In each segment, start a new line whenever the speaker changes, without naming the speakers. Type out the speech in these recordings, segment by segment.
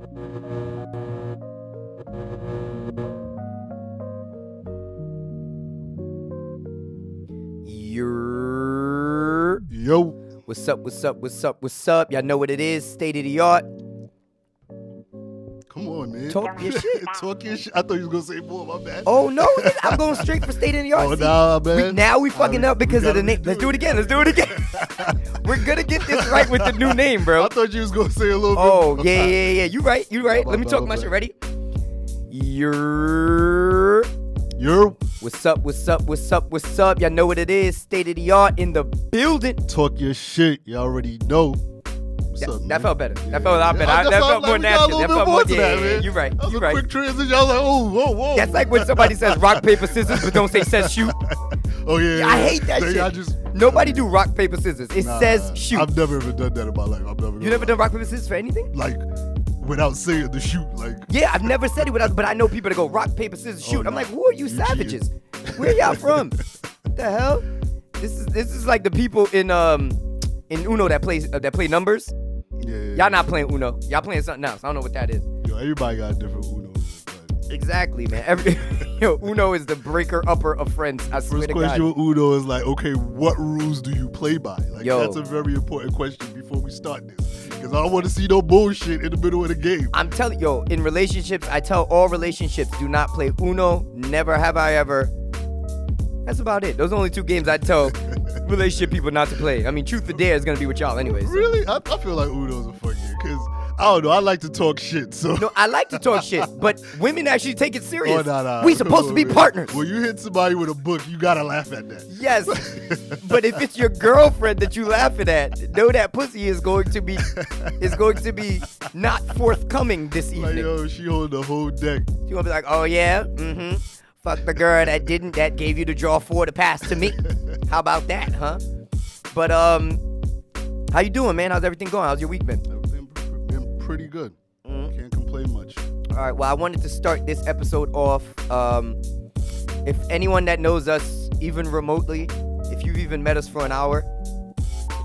Yo.
What's up, what's up, what's up, what's up? Y'all know what it is, state of the art.
Come on, man.
Talk your shit.
Talk your shit. I thought you was going to say more, my bad.
Oh, no, I'm going straight for state of the art.
Oh, nah, man.
Now we fucking up because of the name. Let's do it again, We're going to get this right with the new name, bro.
I thought you was going to say a little bit.
Oh, yeah. You right. Let me talk my shit. Ready? You're... What's up? Y'all know what it is. State of the art in the building.
Talk your shit. You already know. What's up, man?
That felt better. That felt a lot better. That felt more natural. That felt more. Yeah, you're right.
That was a quick transition. I was like, oh, whoa.
That's like when somebody says rock, paper, scissors, but don't say says shoot.
Oh, yeah.
I hate that shit. Nobody do rock, paper, scissors. It says shoot.
I've never even done that in my life.
You never done rock, paper, scissors for anything?
Like, without saying the shoot, like.
Yeah, I've never said it without, but I know people that go rock, paper, scissors, shoot. I'm like, who are you savages? Where y'all from? What the hell? This is like the people in Uno that play numbers.
Yeah.
Y'all not playing Uno. Y'all playing something else. I don't know what that is.
Yo, everybody got a different Uno.
Exactly, man. Uno is the breaker upper of friends. I swear to God.
First question with Uno is like, okay, what rules do you play by? Like, that's a very important question before we start this. Because I don't want to see no bullshit in the middle of the game.
I'm telling you, in relationships, I tell all relationships, do not play Uno. Never have I ever. That's about it. Those are only two games I tell relationship people not to play. I mean, Truth or Dare is going to be with y'all anyways. So.
Really? I feel like Uno's a fun game because, I don't know, I like to talk shit. So.
No, I like to talk shit, but women actually take it serious.
Oh, nah.
We supposed to be partners.
When you hit somebody with a book, you got to laugh at that.
Yes, but if it's your girlfriend that you laughing at, know that pussy is going to be not forthcoming this evening.
Like, yo, she hold the whole deck.
She gonna be like, oh yeah, fuck the girl that gave you the draw 4 to pass to me. How about that, huh? But how you doing, man? How's everything going? How's your week been?
Everything been pretty good. Can't complain much.
All right, well, I wanted to start this episode off. If anyone that knows us even remotely, if you've even met us for an hour,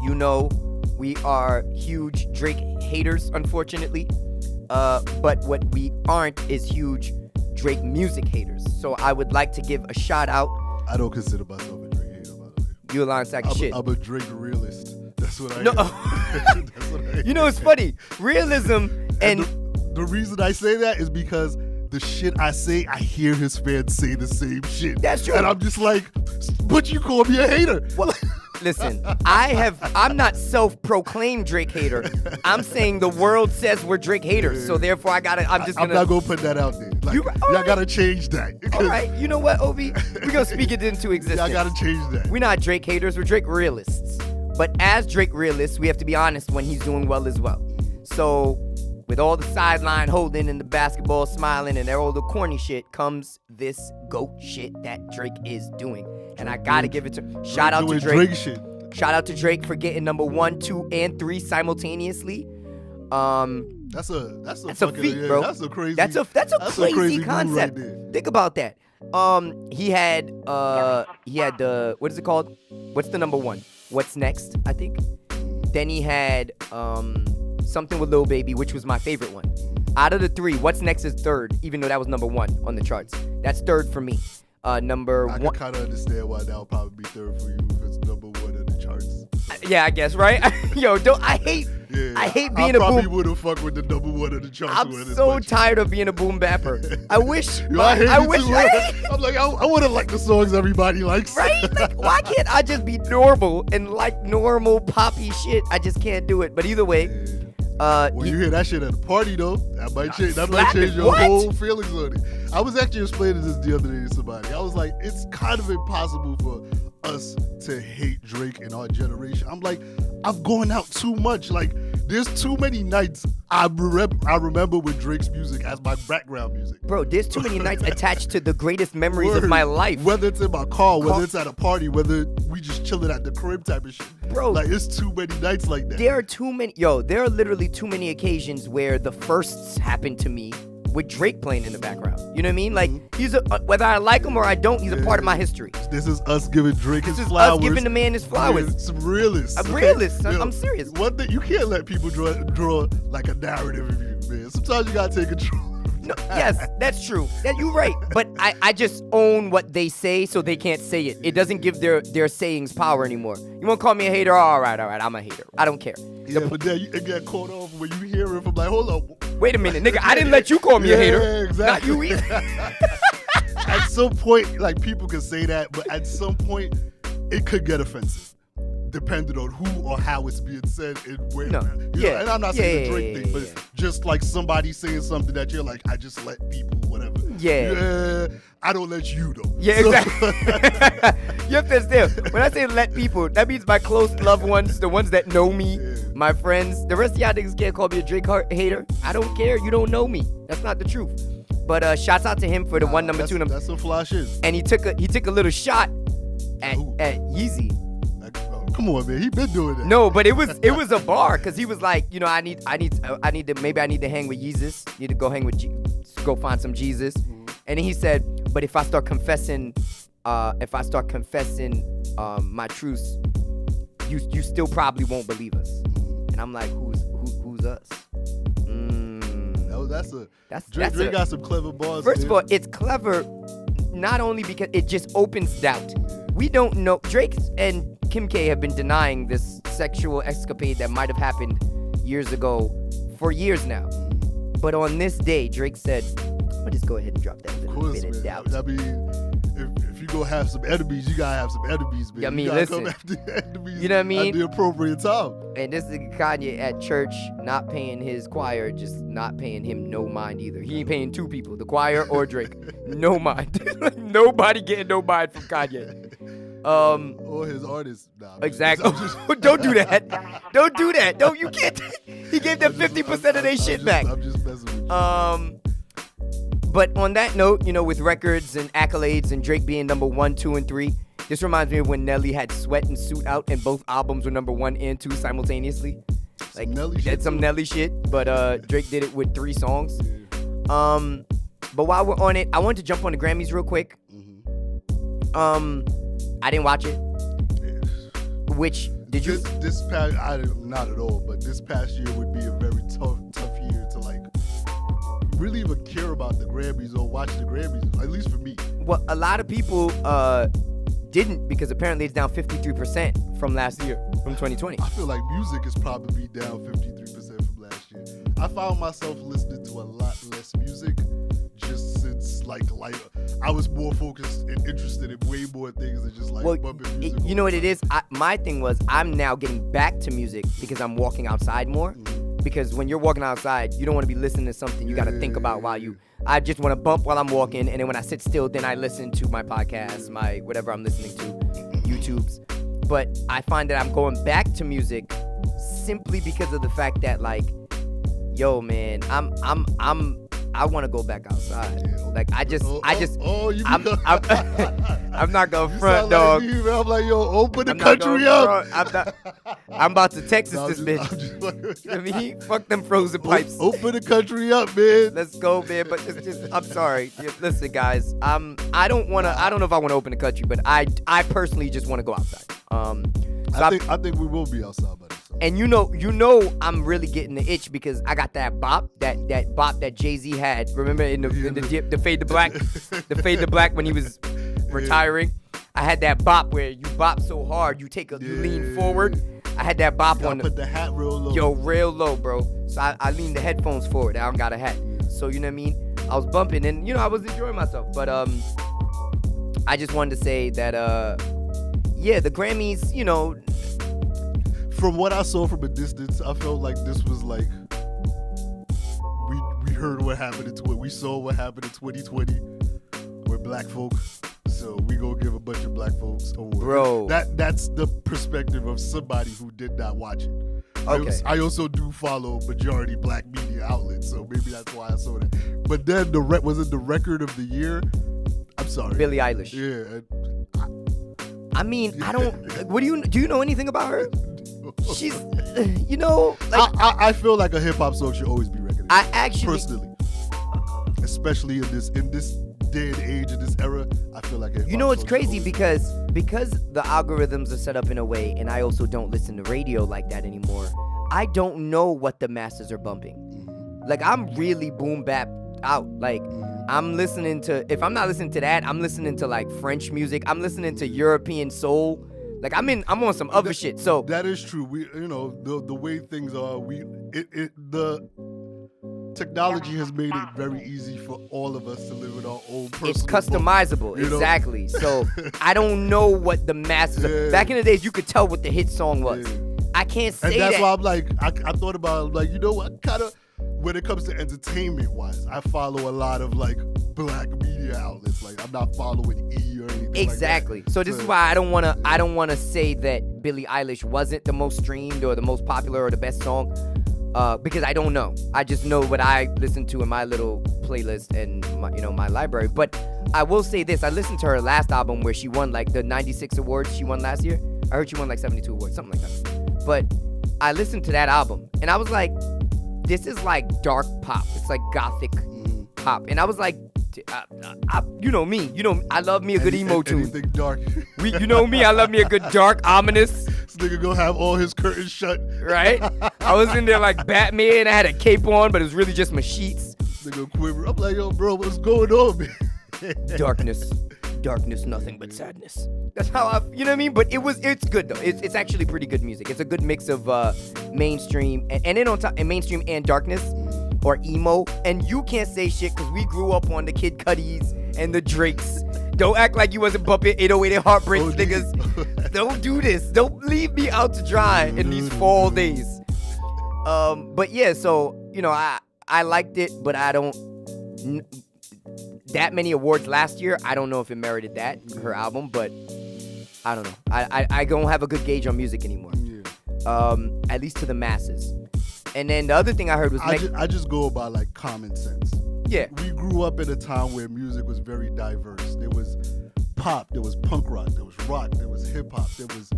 you know we are huge Drake haters, unfortunately. But what we aren't is huge Drake music haters. So I would like to give a shout out.
I don't consider myself a Drake hater, by the way.
You a lying sack of shit.
I'm a Drake realist. That's what I am. That's what I am.
You know, it's funny. Realism and
the reason I say that is because the shit I say, I hear his fans say the same shit.
That's true.
And I'm just like, but you call me a hater.
Well, listen, I'm not self-proclaimed Drake hater. I'm saying the world says we're Drake haters. So therefore I'm not
gonna put that out there. Like, y'all gotta change that.
All right, you know what, Obi? We're gonna speak it into existence.
Y'all gotta change that.
We're not Drake haters, we're Drake realists. But as Drake realists, we have to be honest when he's doing well as well. So with all the sideline holding and the basketball smiling and all the corny shit comes this GOAT shit that Drake is doing. And I gotta give it to shout out to Drake. Shout out to Drake for getting number 1, 2, and 3 simultaneously.
That's a
feat, bro.
That's a crazy.
That's a crazy concept.
Right,
think about that. He had the what is it called? What's the number 1? What's Next? I think. Then he had something with Lil Baby, which was my favorite one. Out of the 3, What's Next is 3rd, even though that was number 1 on the charts. That's 3rd for me. Number 1.
I can kind of understand why that would probably be 3rd for you if it's number 1 in the charts.
Yeah, I guess, right? Yo, I hate being a boom. I
probably would have fucked with the number 1 in the charts.
I'm so tired of being a boom bapper. I wish.
I'm like, I would have liked the songs everybody likes.
Right? Like, why can't I just be normal and like normal poppy shit? I just can't do it. But either way.
When you hear that shit at a party, though, that might change your whole feelings on it. I was actually explaining this the other day to somebody. I was like, it's kind of impossible for us to hate Drake in our generation. I'm like, I've gone out too much. Like, there's too many nights I remember with Drake's music as my background music.
Bro, there's too many nights attached to the greatest memories of my life.
Whether it's in my car, whether it's at a party, whether we just chilling at the crib type of shit.
Bro,
like, it's too many nights like that.
There are literally too many occasions where the firsts happen to me with Drake playing in the background. You know what I mean? Like, whether I like him or I don't, he's a part of my history.
This is us giving Drake his flowers.
This is us giving the man his flowers.
Yeah, some realists.
I'm realist. I'm serious.
One thing, you can't let people draw like a narrative of you. man. Sometimes you gotta take control.
No, yes, that's true. You're right. But I just own what they say, so they can't say it. It doesn't give their sayings power anymore. You want to call me a hater? All right, I'm a hater. I don't care.
Yeah, but then you get caught off when you hear it from like, hold up.
Wait a minute, nigga. I didn't let you call me a hater.
Yeah, exactly.
Not you either.
At some point, like, people can say that, but at some point, it could get offensive. Depending on who or how it's being said and where.
No.
You know, and I'm not saying the Drake thing, but just like somebody saying something that you're like, I just let people, whatever.
Yeah.
I don't let you though.
Yeah, exactly. You have to still. When I say let people, that means my close loved ones, the ones that know me, my friends. The rest of y'all niggas can't call me a Drake hater. I don't care. You don't know me. That's not the truth. But shouts out to him for the one, number two, number.
That's some fly shit.
And he took a little shot at Yeezy.
Come on, man. He been doing that.
No, but it was a bar because he was like, you know, I need to hang with Jesus. Need to go hang with go find some Jesus. Mm-hmm. And then he said, but if I start confessing my truths, you still probably won't believe us. And I'm like, who's us?
Drake got some clever bars.
First of all, it's clever not only because it just opens doubt. We don't know. Drake and Kim K have been denying this sexual escapade that might have happened years ago for years now. But on this day, Drake said, I'm going to just go ahead and drop that little bit of doubt.
I mean, if you go have some enemies, you got to have some enemies, man.
I mean,
you got to
listen,
come after the enemies,
you know what I mean?
At the appropriate time.
And this is Kanye at church not paying his choir, just not paying him no mind either. He ain't paying two people, the choir or Drake. No mind. Nobody getting no mind from Kanye.
Or his artists. Nah,
exactly. Don't do that. Don't do that. No, you can't. He gave them 50% of their shit back.
I'm just messing with you.
But on that note, you know, with records and accolades and Drake being number 1, 2, and 3, this reminds me of when Nelly had Sweat and Suit out and both albums were number 1 and 2 simultaneously. Like, that's some Nelly shit, but Drake did it with 3 songs. But while we're on it, I wanted to jump on the Grammys real quick. I didn't watch it. Which did you?
This past, not at all. But this past year would be a very tough year to like really even care about the Grammys or watch the Grammys. At least for me.
Well, a lot of people didn't because apparently it's down 53% from last year, from 2020.
I feel like music is probably down 53% from last year. I found myself listening to a lot less music just since like I was more focused and interested in way more things than just like bumping music.
You know what it is? My thing was I'm now getting back to music because I'm walking outside more. Mm-hmm. Because when you're walking outside, you don't want to be listening to something you got to think about while you. I just want to bump while I'm walking, and then when I sit still, then I listen to my podcast, my whatever I'm listening to, YouTube's. But I find that I'm going back to music simply because of the fact that like, yo, man, I want to go back outside. Like I'm not gonna front, dog.
Like me, I'm like, yo, open the country up.
I'm about to Texas this bitch. I mean, fuck them frozen pipes.
Open the country up, man.
Let's go, man. But just I'm sorry. Listen, guys. I don't know if I want to open the country, but I personally just want to go outside.
I think we will be outside, buddy.
And you know, I'm really getting the itch because I got that bop, that bop that Jay-Z had. Remember in the Fade to Black, the Fade to Black when he was retiring. I had that bop where you bop so hard you lean forward. I had that bop on.
Put the hat real low.
Yo, real low, bro. So I leaned the headphones forward. I don't got a hat, so you know what I mean. I was bumping and I was enjoying myself. But I just wanted to say that the Grammys,
From what I saw from a distance, I felt like this was like we heard what happened in 2020. We saw what happened in 2020 with black folk. So we gonna give a bunch of black folks awards.
Bro,
that's the perspective of somebody who did not watch it.
Okay.
I also do follow majority black media outlets, so maybe that's why I saw that. But then was it the record of the year? I'm sorry,
Billie Eilish.
Yeah.
I mean, I don't. What do you know anything about her? She's,
I feel like a hip hop song should always be recognized.
I actually,
personally, especially in this day and age, in this era, I feel like a hip hop
it's crazy because the algorithms are set up in a way, and I also don't listen to radio like that anymore. I don't know what the masses are bumping. Like, I'm really boom bap out. Like, I'm listening to, if I'm not listening to that, I'm listening to like French music. I'm listening to European soul. Like, I'm on some other shit. So
that is true. We, the way things are, the technology has made it very easy for all of us to live in our own personal
it's customizable, exactly. So I don't know what the masses are. Back in the days, you could tell what the hit song was. I can't say that.
And that's why I'm like, I thought about it, like, you know what, kind of, when it comes to entertainment wise, I follow a lot of like black media outlets. Like, I'm not following E or anything.
Exactly.
Like that.
So this is why I don't wanna say that Billie Eilish wasn't the most streamed or the most popular or the best song. Because I don't know. I just know what I listen to in my little playlist and my library. But I will say this: I listened to her last album where she won like the 96 awards she won last year. I heard she won like 72 awards, something like that. But I listened to that album and I was like, this is like dark pop. It's like gothic pop. And I was like, you know me. I love me a good emo tune.
Anything dark.
You know me. I love me a good dark, ominous.
This nigga gonna have all his curtains shut.
Right? I was in there like Batman. I had a cape on, but it was really just my sheets.
Nigga quiver. I'm like, yo, bro, what's going on, man?
Darkness, nothing but sadness. That's how you know what I mean? But it's good though. It's actually pretty good music. It's a good mix of mainstream and then on top and mainstream and darkness or emo. And you can't say shit because we grew up on the Kid Cudis and the Drakes. Don't act like you wasn't bumping 808 and Heartbreaks, niggas. Don't do this. Don't leave me out to dry in these fall days. But yeah, so I liked it, but I don't. That many awards last year, I don't know if it merited that, her album, but I don't know. I don't have a good gauge on music anymore. At least to the masses. And then the other thing I heard was
I just go by like common sense.
Yeah.
We grew up in a time where music was very diverse. There was pop, there was punk rock, there was rock, there was hip hop, there was.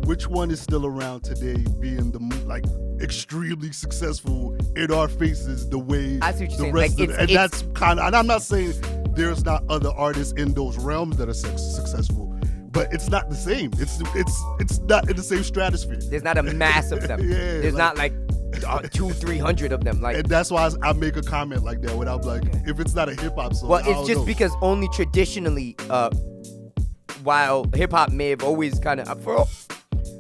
Which one is still around today being the like extremely successful in our faces the way
I see what you're
the
saying.
rest
Like,
of and that's kind of, and I'm not saying there's not other artists in those realms that are successful, but it's not the same. It's not in the same stratosphere.
There's not a mass of them. There's not like 200-300 of them. Like,
and that's why I make a comment like that when I'm like, if it's not a hip hop song.
Well, it's just because only traditionally, while hip hop may have always kind of for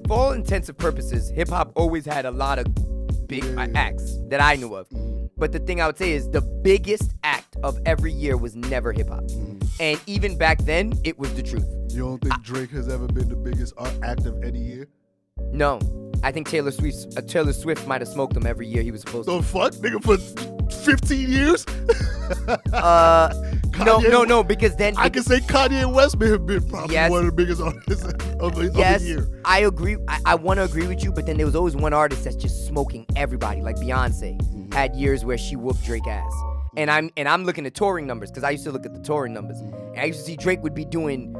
all intents and purposes, hip hop always had a lot of big acts that I knew of. But the thing I would say is the biggest act of every year was never hip hop. And even back then, it was the truth.
You don't think Drake has ever been the biggest act of any year?
No. I think Taylor Swift might have smoked him every year he was supposed to.
The fuck? Nigga, for 15 years?
No, because then...
I can say Kanye West may have been probably one of the biggest artists of the year.
I agree. I want to agree with you, but then there was always one artist that's just smoking everybody, like Beyonce had years where she whooped Drake ass. And I'm looking at touring numbers, because I used to look at the touring numbers. And I used to see Drake would be doing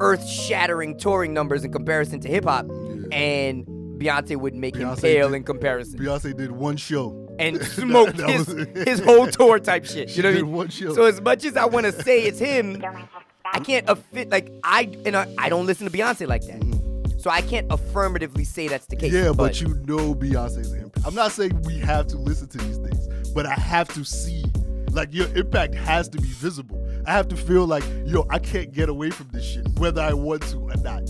earth-shattering touring numbers in comparison to hip-hop, and Beyonce would make him pale in comparison.
Beyonce did one show.
And smoked his whole tour type shit. You know what I mean?
One show.
So as much as I want to say it's him, I can't I don't listen to Beyonce like that. So I can't affirmatively say that's the case.
Yeah, but you know Beyonce's impact. I'm not saying we have to listen to these things, but I have to see, like, your impact has to be visible. I have to feel like, yo, I can't get away from this shit, whether I want to or not.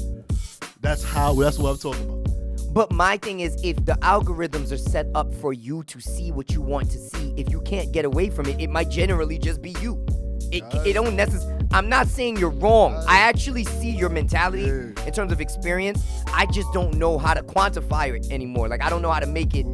That's what I'm talking about.
But my thing is, if the algorithms are set up for you to see what you want to see, if you can't get away from it, it might generally just be you. It don't necessarily. I'm not saying you're wrong. I actually see your mentality in terms of experience. I just don't know how to quantify it anymore. Like, I don't know how to make it.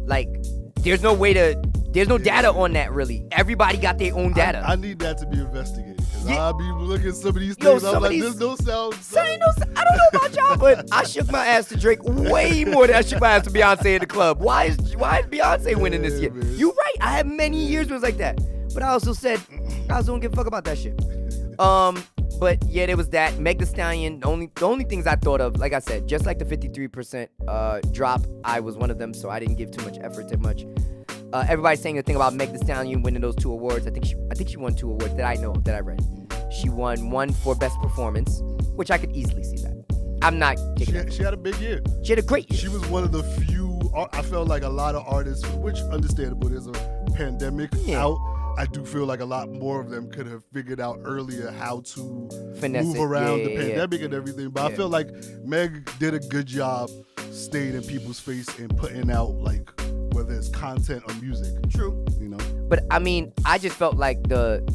Like, there's no data on that really. Everybody got their own data.
I need that to be investigated. I'll be looking at some of these things. I'm like, this don't sound.
I don't know about y'all, but I shook my ass to Drake way more than I shook my ass to Beyonce in the club. Why is Beyonce winning this year? Man. You're right. I had many years where it was like that. But I also said, I also don't give a fuck about that shit. But yeah, there was that. Meg Thee Stallion, the only things I thought of, like I said, just like the 53% drop, I was one of them, so I didn't give too much effort to much. Everybody's saying the thing about Meg Thee Stallion winning those 2 awards. I think she won 2 awards that I read. She won one for best performance, which I could easily see that. I'm not taking that.
She had a big year.
She had a great year.
She was one of the few I felt like a lot of artists, which understandable, there's a pandemic out. I do feel like a lot more of them could have figured out earlier how to move around the pandemic and everything. But I feel like Meg did a good job staying in people's face and putting out, like, whether it's content or music.
True.
You know?
But I mean, I just felt like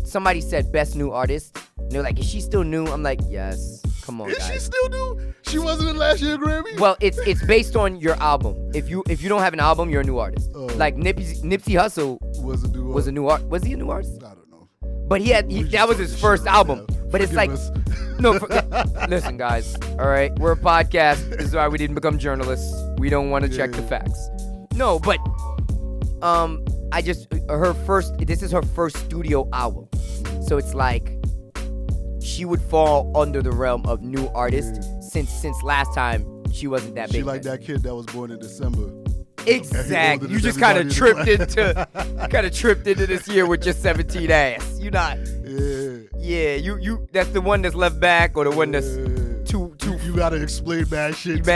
somebody said best new artist. And they're like, is she still new? I'm like, yes. Come on,
guys.
Is
she still new? She wasn't in last year's Grammy?
Well, it's based on your album. If you don't have an album, you're a new artist. Like Nipsey Hussle was a new artist. Was he a new artist?
I don't know.
But that was his first album. But it's like, listen, guys. All right, we're a podcast. This is why we didn't become journalists. We don't want to check the facts. No, but this is her first studio album. So it's like she would fall under the realm of new artist since last time she wasn't that big.
She like that kid that was born in December.
Exactly. You just kind of tripped into this year with your 17 ass. You not. Yeah. You. That's the one that's left back, or the one that's too.
You gotta explain bad shit.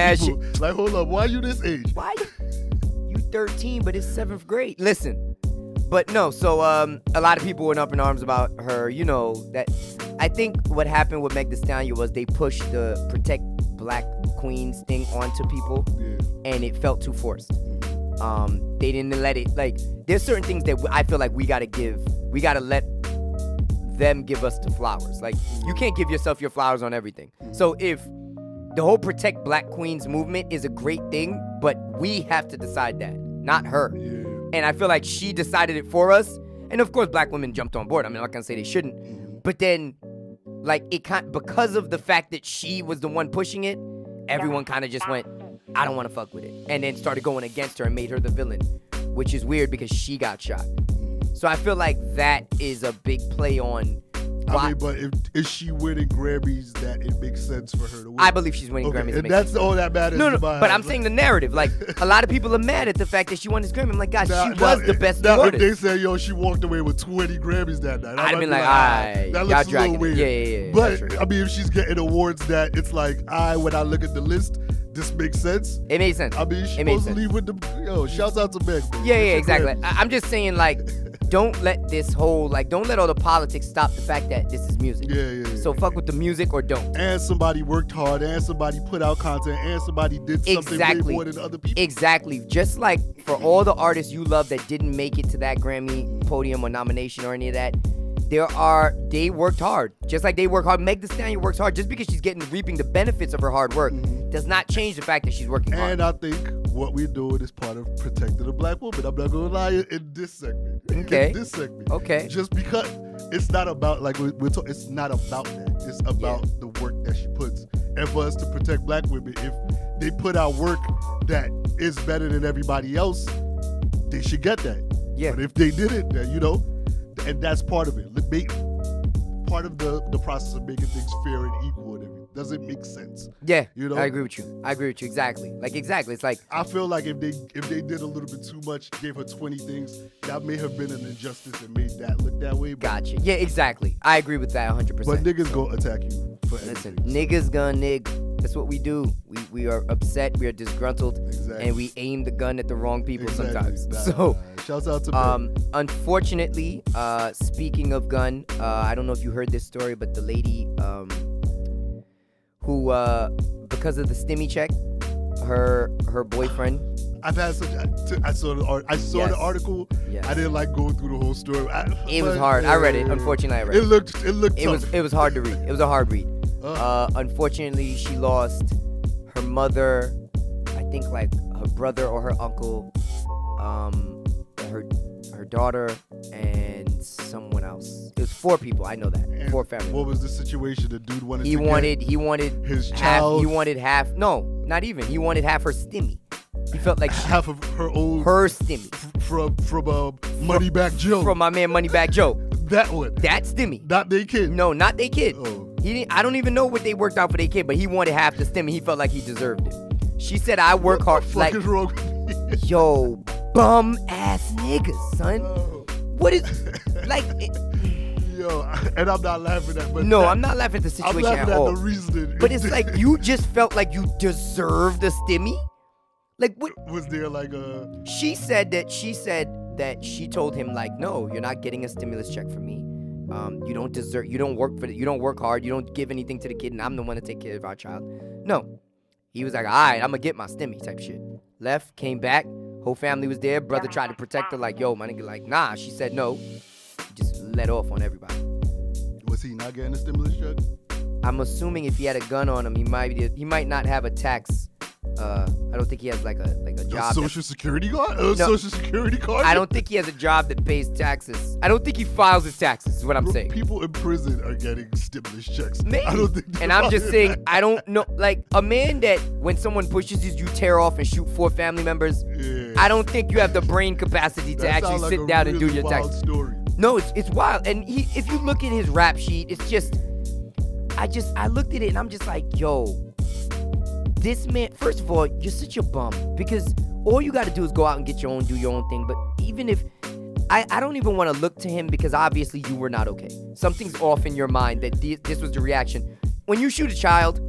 Like, hold up, why you this age?
Why? You 13, but it's 7th grade. Listen. But no, so a lot of people went up in arms about her. You know that. I think what happened with Meg Thee Stallion was they pushed the protect Black Queens thing onto people, and it felt too forced. They didn't let it, like, there's certain things that I feel like we gotta let them give us the flowers. Like, you can't give yourself your flowers on everything. So if the whole protect Black Queens movement is a great thing, but we have to decide that, not her. And I feel like she decided it for us. And of course, Black women jumped on board. I mean, I'm not gonna say they shouldn't, but then, like, because of the fact that she was the one pushing it, everyone kind of just went, I don't want to fuck with it. And then started going against her and made her the villain, which is weird because she got shot. So I feel like that is a big play on.
I mean, but is she winning Grammys that it makes sense for her to win?
I believe she's winning Grammys.
And that's all that matters.
No, but I'm saying the narrative. Like, a lot of people are mad at the fact that she won this Grammy. I'm like, guys, she was the best artist.
If they say, she walked away with 20 Grammys that night,
I'd have been like, that looks a little weird. Yeah.
But, I mean, if she's getting awards that it's like, when I look at the list, this makes sense.
It made sense.
I mean, she's supposed to leave with the, shouts out to Meg.
Yeah, exactly. I'm just saying, like, don't let all the politics stop the fact that this is music.
Yeah.
So fuck with the music or don't.
And somebody worked hard, and somebody put out content, and somebody did something way more than other people.
Exactly. Just like for all the artists you love that didn't make it to that Grammy podium or nomination or any of that, they worked hard. Just like they work hard. Meg Thee Stallion works hard. Just because she's reaping the benefits of her hard work does not change the fact that she's working hard.
And I think what we're doing is part of protecting the Black woman. I'm not gonna lie, in this segment.
Okay.
In this segment.
Okay.
Just because it's not about, like, it's not about that. It's about the work that she puts. And for us to protect Black women, if they put out work that is better than everybody else, they should get that.
Yeah.
But if they didn't, then, and that's part of it. Part of the process of making things fair and equal and everything. Does it make sense?
Yeah, I agree with you. Exactly. It's like,
I feel like if they did a little bit too much, gave her 20 things, that may have been an injustice and made that look that way.
Gotcha. Yeah, exactly. I agree with that 100%.
But niggas gonna attack you for everything.
Listen, niggas gonna nig. That's what we do. We are upset, we are disgruntled, and we aim the gun at the wrong people sometimes. So,
shouts out to Ben.
Unfortunately, speaking of gun, I don't know if you heard this story, but the lady who, because of the stimmy check, her boyfriend.
I've had I saw the article.
Yes.
I didn't like going through the whole story.
It was hard. I read it. Unfortunately, I read it.
It looked tough.
It was hard to read. It was a hard read. Unfortunately, she lost her mother, I think, like, her brother or her uncle, her daughter, and someone else. It was 4 people. I know that.
And
4 families.
What was the situation? The dude wanted
he wanted
his
half,
child.
He wanted half. No, not even. He wanted half her stimmy. He felt like
half of her
stimmy
from Moneybag Joe.
From my man Moneybag Joe.
That one.
That stimmy.
Not they kid.
No, not they kid.
Oh.
I don't even know what they worked out for their kid, but he wanted half the stimmy. He felt like he deserved it. She said, "I work hard."
What the fuck is wrong with me?
Yo, bum ass niggas, son.
Oh.
What is like?
Yo, and I'm not laughing at. But
no, I'm not laughing at the situation
I'm laughing
at all.
The reasoning.
But it's like you just felt like you deserved the stimmy. Like, what?
Was there like a?
She said that she told him, like, no, you're not getting a stimulus check from me. You don't deserve. You don't work for it. You don't work hard. You don't give anything to the kid, and I'm the one to take care of our child. No. He was like, all right, I'm gonna get my stimmy type shit. Left, came back. Whole family was there. Brother tried to protect her, like, yo, my nigga, like, nah. She said no. He just let off on everybody.
Was he not getting a stimulus check?
I'm assuming if he had a gun on him, he might not have a tax. I don't think he has like a job.
A Social Security card?
No,
Social Security card?
I don't think he has a job that pays taxes. I don't think he files his taxes, is what I'm saying.
People in prison are getting stimulus checks.
Maybe.
I don't think.
And I'm just saying, I don't know. Like, a man that when someone pushes you tear off and shoot 4 family members, yeah. I don't think you have the brain capacity to actually sit down and do your taxes.
Story.
No, it's wild. And if you look at his rap sheet, it's just, I looked at it and I'm just like, yo, this man, first of all, you're such a bum, because all you got to do is go out and do your own thing. But even if, I don't even want to look to him, because obviously you were not okay. Something's off in your mind that this was the reaction. When you shoot a child,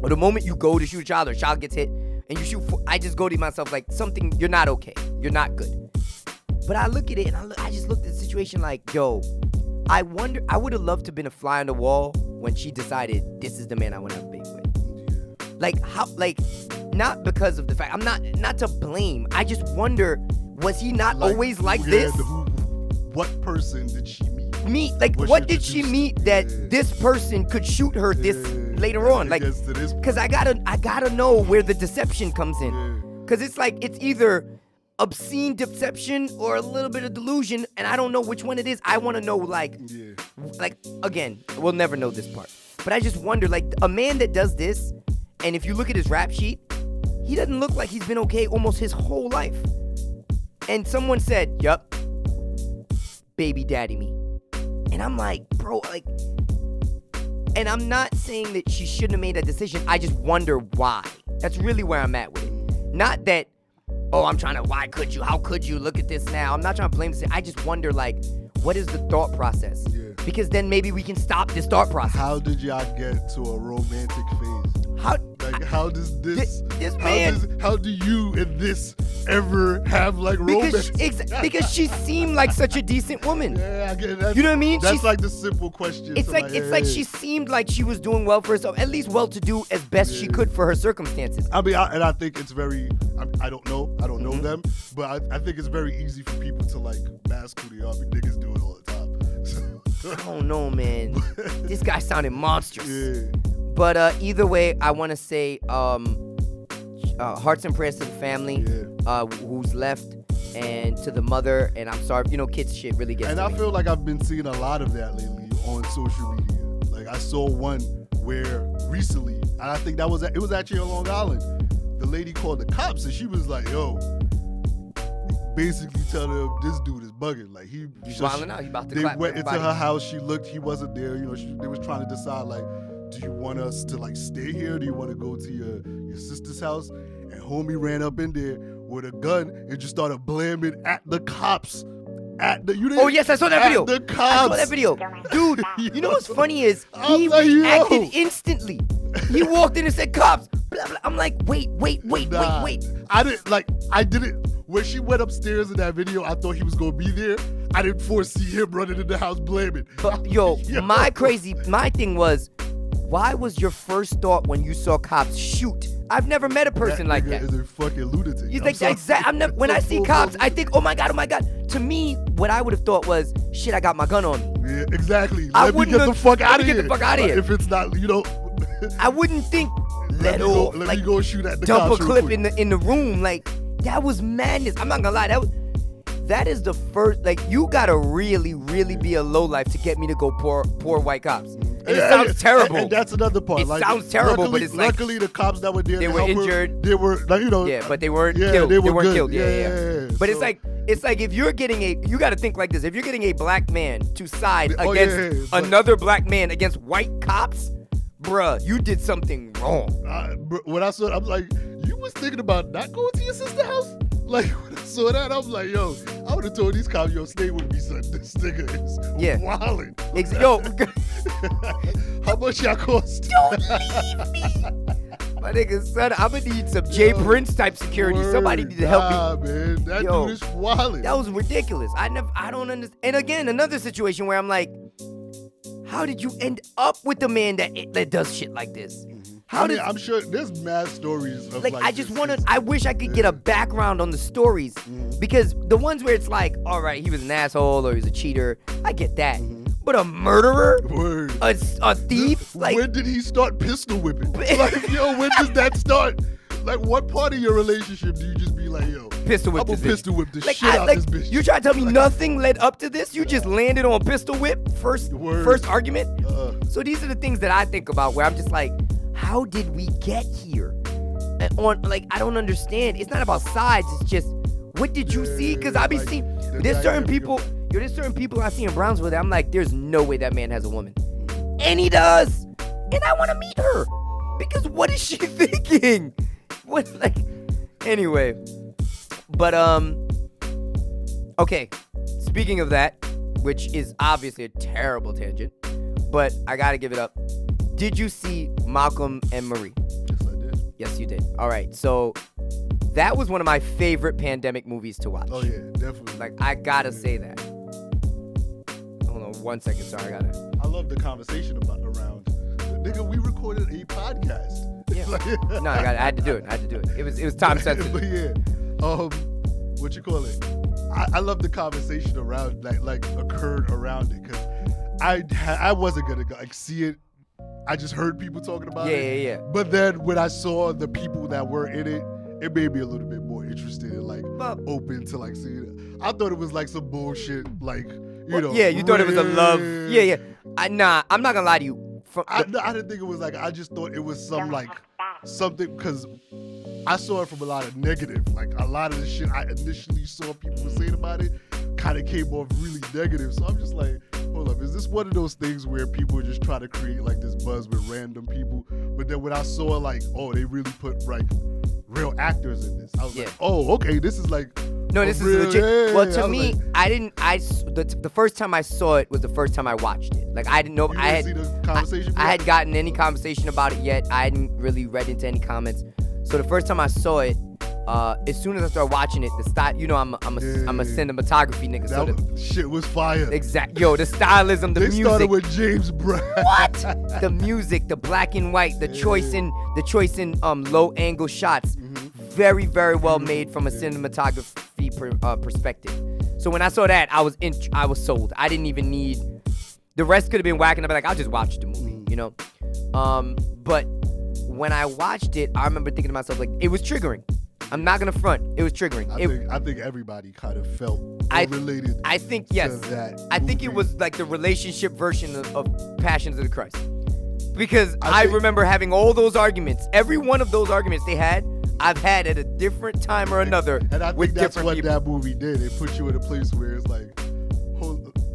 or the moment you go to shoot a child, or a child gets hit, and you shoot, I just go to myself like, something, you're not okay. You're not good. But I look at it, and I just looked at the situation like, yo, I wonder, I would have loved to have been a fly on the wall when she decided this is the man I want to have a baby with. Like, how, like, not because of the fact, I'm not to blame. I just wonder, was he not always like this?
What person did she meet?
Like, what did she meet that this person could shoot her this later on? Like, because I gotta know where the deception comes in. Because it's like, it's either obscene deception or a little bit of delusion, and I don't know which one it is. I want to know, like, again, we'll never know this part. But I just wonder, like, a man that does this, and if you look at his rap sheet, he doesn't look like he's been okay almost his whole life. And someone said, yup, baby daddy me. And I'm like, bro, like, and I'm not saying that she shouldn't have made that decision. I just wonder why. That's really where I'm at with it. Not that, oh, why could you? How could you? Look at this now. I'm not trying to blame this. I just wonder, like, what is the thought process? Yeah. Because then maybe we can stop this thought process.
How did y'all get to a romantic phase? How does this man, how do you and this ever have like romance?
Because she seemed like such a decent woman.
Yeah, I get that.
You know what I mean?
That's like the simple question.
It's like she seemed like she was doing well for herself, at least well to do as best she could for her circumstances.
I mean, I think it's very, I don't know them, but I think it's very easy for people to like mask who they are. Niggas do it all the time.
I don't know, man. This guy sounded monstrous.
Yeah.
But either way, I want to say hearts and prayers to the family who's left, and to the mother. And I'm sorry, kids shit really gets to me.
And I feel like I've been seeing a lot of that lately on social media. Like, I saw one where recently, and I think it was actually on Long Island. The lady called the cops, and she was like, yo, basically telling them this dude is bugging. Like,
he's wilding out. He about to
they
clap
went
everybody.
into her house. She looked. He wasn't there. They was trying to decide, like, do you want us to like stay here? Do you want to go to your sister's house? And homie ran up in there with a gun and just started blaming at the cops.
Oh yes, I saw that video.
The cops.
I saw that video, dude. You know what's funny is he reacted instantly. He walked in and said, "Cops." Blah, blah. I'm like, wait.
I didn't. When she went upstairs in that video, I thought he was gonna be there. I didn't foresee him running in the house blaming.
But yo, my thing was, why was your first thought when you saw cops shoot? I've never met a person like that.
Is a fucking lunatic.
He's like, exactly. When I see cops, I think, oh my god. To me, what I would have thought was, shit, I got my gun on me.
Yeah, exactly. Let me get the fuck out of here. If it's not,
I wouldn't think, let
me go shoot at the
dump
cops
a clip in the room. Like, that was madness. I'm not gonna lie. That is the first, like, you gotta really, really be a lowlife to get me to go poor white cops. And it sounds terrible.
And that's another part.
It sounds terrible,
luckily,
but it's like,
luckily the cops that were there,
they were injured.
They were like,
yeah, but they weren't killed.
They
weren't
good.
killed. Yeah. But
so,
it's like if you're getting you gotta think like this. If you're getting a black man to side against another black man against white cops, bruh, you did something wrong.
When I saw it, I'm like, you was thinking about not going to your sister's house? Like, when I saw that, I'm like, yo, I would have told these cops, yo, stay with me, son. This nigga is wildin'.
Yo.
How much y'all cost?
Don't leave me. My nigga, son, I'm gonna need some Jay Prince type security. Somebody need to help me.
Man, that dude is wildin'.
That was ridiculous. I don't understand. And again, another situation where I'm like, how did you end up with a man that does shit like this?
I'm sure there's mad stories of like
I just want to. I wish I could get a background on the stories because the ones where it's like, all right, he was an asshole or he was a cheater, I get that. But a murderer, a thief, like
when did he start pistol whipping? Like, yo, when does that start? Like, what part of your relationship do you just be like, yo,
pistol whip
I'm gonna pistol whip the
like,
shit out this bitch?
You try to tell me nothing led up to this? You just landed on pistol whip first argument? So these are the things that I think about where I'm just like, how did we get here? And I don't understand. It's not about sides. It's just, what did you see? Because I be seeing, there's certain people I see in Brownsville that I'm like, there's no way that man has a woman. And he does. And I want to meet her. Because what is she thinking? Anyway. But, okay. Speaking of that, which is obviously a terrible tangent, but I got to give it up. Did you see Malcolm and Marie?
Yes, I did.
Yes, you did. All right. So that was one of my favorite pandemic movies to watch.
Oh, yeah, definitely.
Like, I got to say that. Hold on 1 second. Sorry,
I love the conversation around. Nigga, we recorded a podcast.
Yeah. No, I had to do it. It was time sensitive.
But yeah, what you call it? I love the conversation around like occurred around it because I wasn't gonna see it. I just heard people talking about it.
Yeah.
But then when I saw the people that were in it, it made me a little bit more interested and open to seeing it. I thought it was like some bullshit, you know.
Yeah, you thought it was a love. Yeah. I'm not gonna lie to you.
I didn't think it was I just thought it was something because I saw it from a lot of negative. Like a lot of the shit I initially saw people saying about it kind of came off really negative. So I'm just like, hold up, is this one of those things where people are just trying to create this buzz with random people? But then when I saw they really put real actors in this, I was like, oh, okay, this is
no, this is legit. Yeah, well, to me, the first time I saw it was the first time I watched it. Like, I didn't know.
I
hadn't gotten any conversation about it yet. I hadn't really read into any comments. So the first time I saw it, as soon as I started watching it, the style, you know, I'm a cinematography nigga.
That shit was fire.
Exactly. Yo, the stylism, the music. They started
with James Brown.
What? The music, the black and white, the choice in low angle shots. Very, very well made from a cinematography perspective. So when I saw that, I was sold. I didn't even need the rest. Could have been whacking. I'd be like, I'll just watch the movie, you know. But when I watched it, I remember thinking to myself, it was triggering. I'm not gonna front. It was triggering.
I think everybody kind of felt related.
I think yes.
To that
I think it was like the relationship version of Passions of the Christ, because I remember having all those arguments. Every one of those arguments they had, I've had at a different time or another.
And I think that's what that movie did. It put you in a place where it's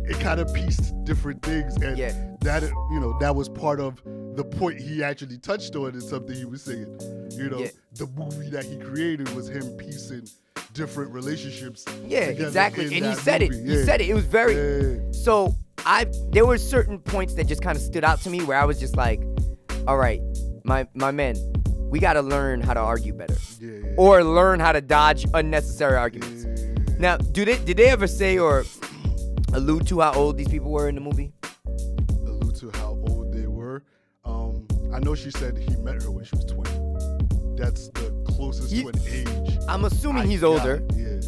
it kind of pieced different things, and that was part of the point he actually touched on in something he was saying. You know, the movie that he created was him piecing different relationships. Yeah, exactly.
And he said it. He said it. It was very. So there were certain points that just kind of stood out to me where I was just like, all right, my man, we got to learn how to argue better, or learn how to dodge unnecessary arguments. Now, did they ever say or allude to how old these people were in the movie?
Allude to how old they were? I know she said he met her when she was 20. That's the closest to an age.
I'm assuming he's older.
Yeah.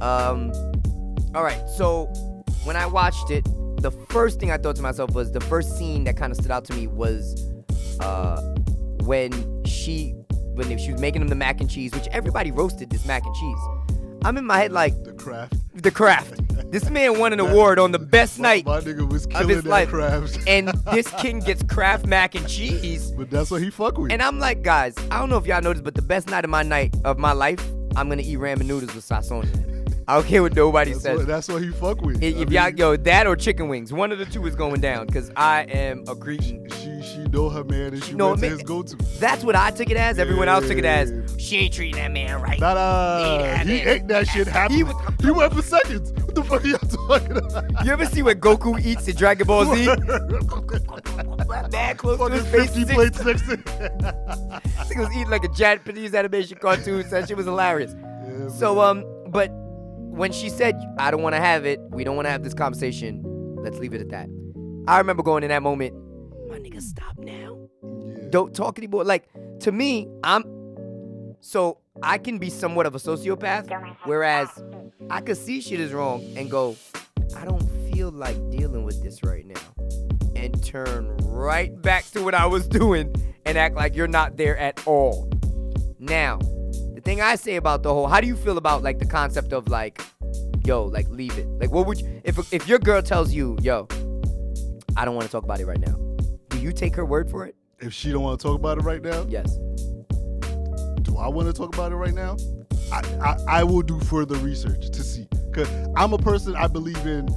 All right. So when I watched it, the first thing I thought to myself was the first scene that kind of stood out to me was when she was making him the mac and cheese, which everybody roasted this mac and cheese. I'm in my head like
The
Craft. This man won an award on the best night
my nigga was
of his life,
Kraft.
and this king gets Kraft mac and cheese.
But that's what he fuck with.
And I'm like, guys, I don't know if y'all noticed, but the best night of my life, I'm gonna eat ramen noodles with sasson. I don't care what nobody says.
That's what he fuck with.
If y'all, that or chicken wings, one of the two is going down, because I am a cretin.
She know her man, and she went to his go-to.
That's what I took it as. Everyone else took it as, she ain't treating that man right.
He ate that shit happy. He went for seconds. What the fuck are y'all talking about?
You ever see what Goku eats in Dragon Ball Z? That close to his face.
50 plates next to
Basically, was eating like a Japanese animation cartoon. So that shit was hilarious.
Yeah,
So, but when she said, I don't want to have it, we don't want to have this conversation, let's leave it at that. I remember going in that moment, my nigga, stop now.
Yeah.
Don't talk anymore. Like, to me, so I can be somewhat of a sociopath, whereas I could see shit is wrong and go, I don't feel like dealing with this right now. And turn right back to what I was doing and act like you're not there at all. Now, the thing I say about the whole, how do you feel about like the concept of like, yo, like leave it? Like what would you, if your girl tells you, yo, I don't want to talk about it right now, do you take her word for it?
If she don't want to talk about it right now?
Yes.
Do I want to talk about it right now? I will do further research to see. Because I'm a person, I believe in,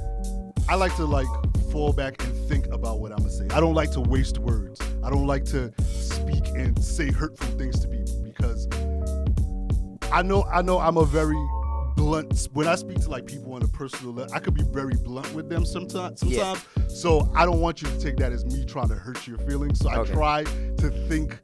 I like to like fall back and think about what I'm going to say. I don't like to waste words. I don't like to speak and say hurtful things to people because I know I'm a very blunt, when I speak to like people on a personal level, I could be very blunt with them sometimes. Yeah. So I don't want you to take that as me trying to hurt your feelings. So I try to think